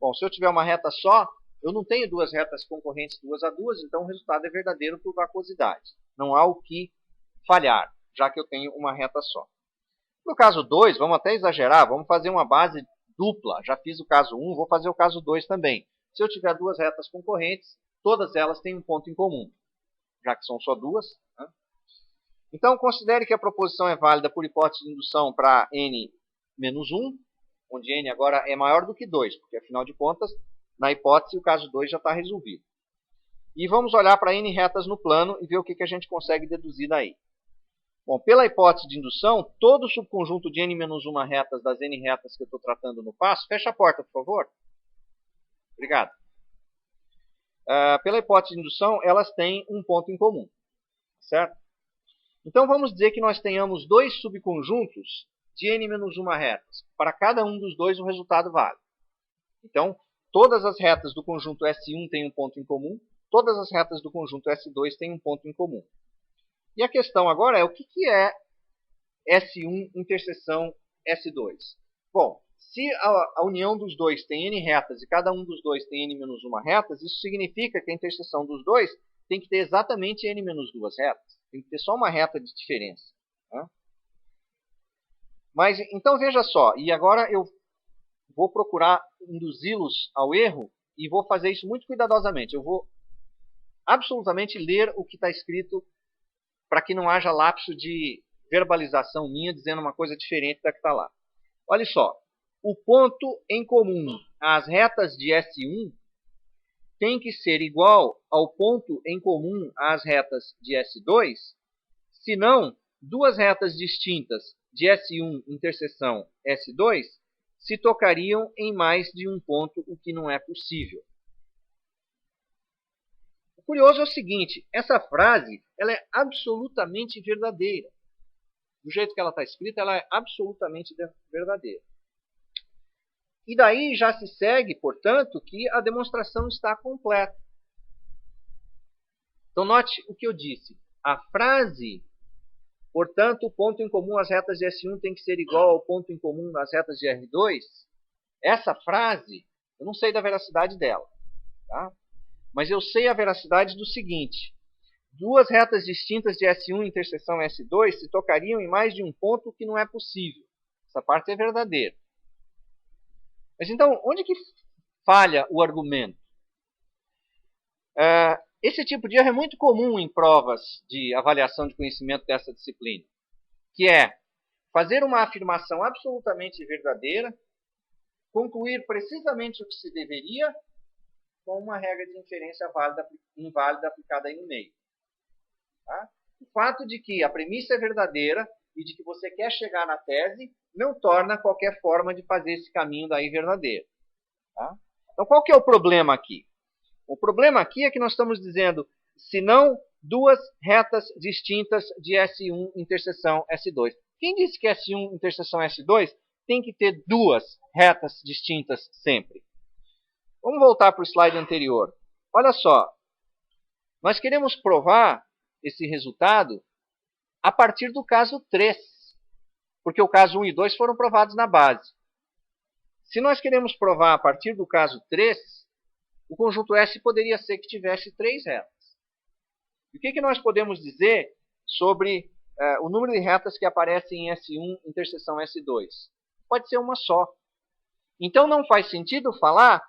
Bom, se eu tiver uma reta só, eu não tenho duas retas concorrentes duas a duas, então o resultado é verdadeiro por vacuosidade. Não há o que falhar, já que eu tenho uma reta só. No caso 2, vamos até exagerar, vamos fazer uma base dupla. Já fiz o caso 1, vou fazer o caso 2 também. Se eu tiver duas retas concorrentes, todas elas têm um ponto em comum, já que são só duas. Né? Então, considere que a proposição é válida por hipótese de indução para n-1, onde n agora é maior do que 2, porque, afinal de contas, na hipótese, o caso 2 já está resolvido. E vamos olhar para n retas no plano e ver o que a gente consegue deduzir daí. Bom, pela hipótese de indução, todo o subconjunto de n-1 retas das n retas que eu estou tratando no passo, fecha a porta, por favor. Obrigado. Pela hipótese de indução, elas têm um ponto em comum, certo? Então vamos dizer que nós tenhamos dois subconjuntos de n-1 retas. Para cada um dos dois o resultado vale. Então, todas as retas do conjunto S1 têm um ponto em comum, todas as retas do conjunto S2 têm um ponto em comum. E a questão agora é o que é S1 interseção S2? Bom, se a união dos dois tem n retas e cada um dos dois tem n-1 retas, isso significa que a interseção dos dois tem que ter exatamente n-2 retas. Tem que ter só uma reta de diferença. Né? Mas, então, veja só. E agora eu vou procurar induzi-los ao erro e vou fazer isso muito cuidadosamente. Eu vou absolutamente ler o que está escrito para que não haja lapso de verbalização minha dizendo uma coisa diferente da que está lá. Olha só. O ponto em comum às retas de S1 tem que ser igual ao ponto em comum às retas de S2, senão duas retas distintas de S1 interseção S2 se tocariam em mais de um ponto, o que não é possível. O curioso é o seguinte, essa frase ela é absolutamente verdadeira. Do jeito que ela está escrita, ela é absolutamente verdadeira. E daí já se segue, portanto, que a demonstração está completa. Então, note o que eu disse. A frase, portanto, o ponto em comum às retas de S1 tem que ser igual ao ponto em comum nas retas de R2. Essa frase, eu não sei da veracidade dela. Tá? Mas eu sei a veracidade do seguinte. Duas retas distintas de S1 interseção S2 se tocariam em mais de um ponto, que não é possível. Essa parte é verdadeira. Mas então, onde que falha o argumento? Esse tipo de erro é muito comum em provas de avaliação de conhecimento dessa disciplina, que é fazer uma afirmação absolutamente verdadeira, concluir precisamente o que se deveria, com uma regra de inferência inválida aplicada aí no meio. Tá? O fato de que a premissa é verdadeira e de que você quer chegar na tese não torna qualquer forma de fazer esse caminho daí verdadeiro. Tá? Então, qual que é o problema aqui? O problema aqui é que nós estamos dizendo, se não duas retas distintas de S1 interseção S2. Quem disse que S1 interseção S2 tem que ter duas retas distintas sempre? Vamos voltar para o slide anterior. Olha só, nós queremos provar esse resultado a partir do caso 3, porque o caso 1 e 2 foram provados na base. Se nós queremos provar a partir do caso 3, o conjunto S poderia ser que tivesse 3 retas. E o que nós podemos dizer sobre o número de retas que aparecem em S1 interseção S2? Pode ser uma só. Então não faz sentido falar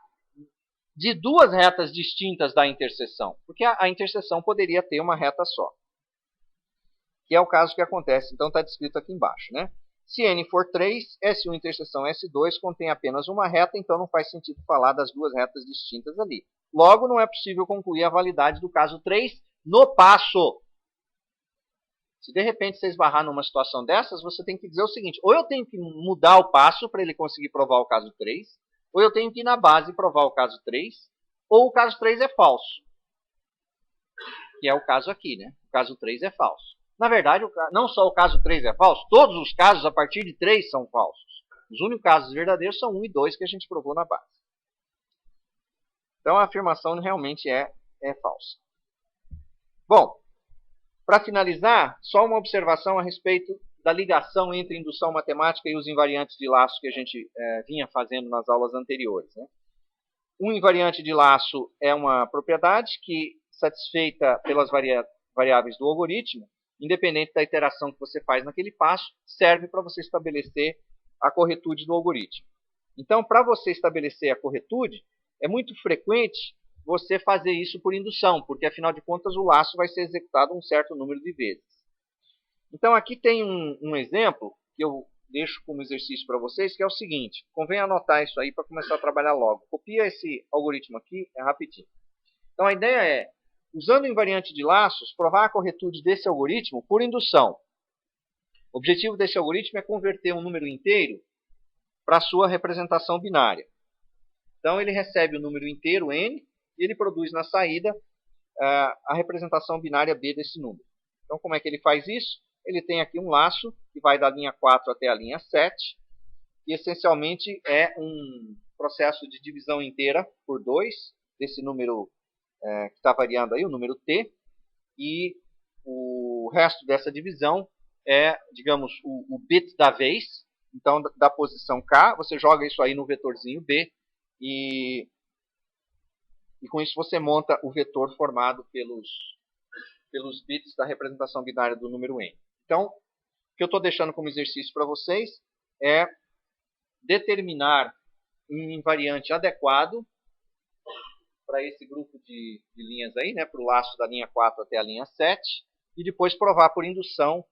de duas retas distintas da interseção, porque a interseção poderia ter uma reta só. Que é o caso que acontece, então está descrito aqui embaixo. Né? Se n for 3, S1 interseção S2 contém apenas uma reta, então não faz sentido falar das duas retas distintas ali. Logo, não é possível concluir a validade do caso 3 no passo. Se de repente você esbarrar numa situação dessas, você tem que dizer o seguinte, ou eu tenho que mudar o passo para ele conseguir provar o caso 3, ou eu tenho que ir na base provar o caso 3, ou o caso 3 é falso. Que é o caso aqui, né? O caso 3 é falso. Na verdade, não só o caso 3 é falso, todos os casos a partir de 3 são falsos. Os únicos casos verdadeiros são 1 e 2 que a gente provou na base. Então a afirmação realmente é falsa. Bom, para finalizar, só uma observação a respeito da ligação entre indução matemática e os invariantes de laço que a gente vinha fazendo nas aulas anteriores. Né? Um invariante de laço é uma propriedade que, satisfeita pelas variáveis do algoritmo, independente da iteração que você faz naquele passo, serve para você estabelecer a corretude do algoritmo. Então, para você estabelecer a corretude, é muito frequente você fazer isso por indução, porque, afinal de contas, o laço vai ser executado um certo número de vezes. Então, aqui tem um exemplo que eu deixo como exercício para vocês, que é o seguinte. Convém anotar isso aí para começar a trabalhar logo. Copia esse algoritmo aqui, é rapidinho. Então, a ideia é, usando o invariante de laços, provar a corretude desse algoritmo por indução. O objetivo desse algoritmo é converter um número inteiro para a sua representação binária. Então, ele recebe o número inteiro, n, e ele produz na saída a representação binária b desse número. Então, como é que ele faz isso? ele tem aqui um laço que vai da linha 4 até a linha 7, que essencialmente é um processo de divisão inteira por 2, desse número que está variando aí, o número t, e o resto dessa divisão é, digamos, o bit da vez. Então, da posição k, você joga isso aí no vetorzinho b, e com isso você monta o vetor formado pelos bits da representação binária do número n. Então, o que eu estou deixando como exercício para vocês é determinar um invariante adequado para esse grupo de linhas aí, né, para o laço da linha 4 até a linha 7, e depois provar por indução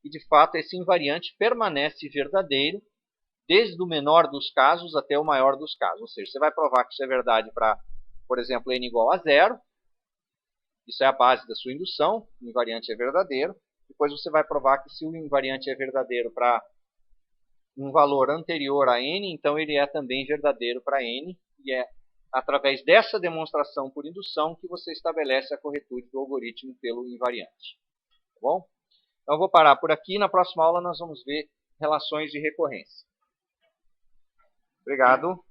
que, de fato, esse invariante permanece verdadeiro desde o menor dos casos até o maior dos casos. Ou seja, você vai provar que isso é verdade para, por exemplo, n igual a 0. Isso é a base da sua indução, o invariante é verdadeiro. Depois você vai provar que se o invariante é verdadeiro para um valor anterior a n, então ele é também verdadeiro para n, e é através dessa demonstração por indução que você estabelece a corretude do algoritmo pelo invariante. Tá bom? Então eu vou parar por aqui. Na próxima aula nós vamos ver relações de recorrência. Obrigado.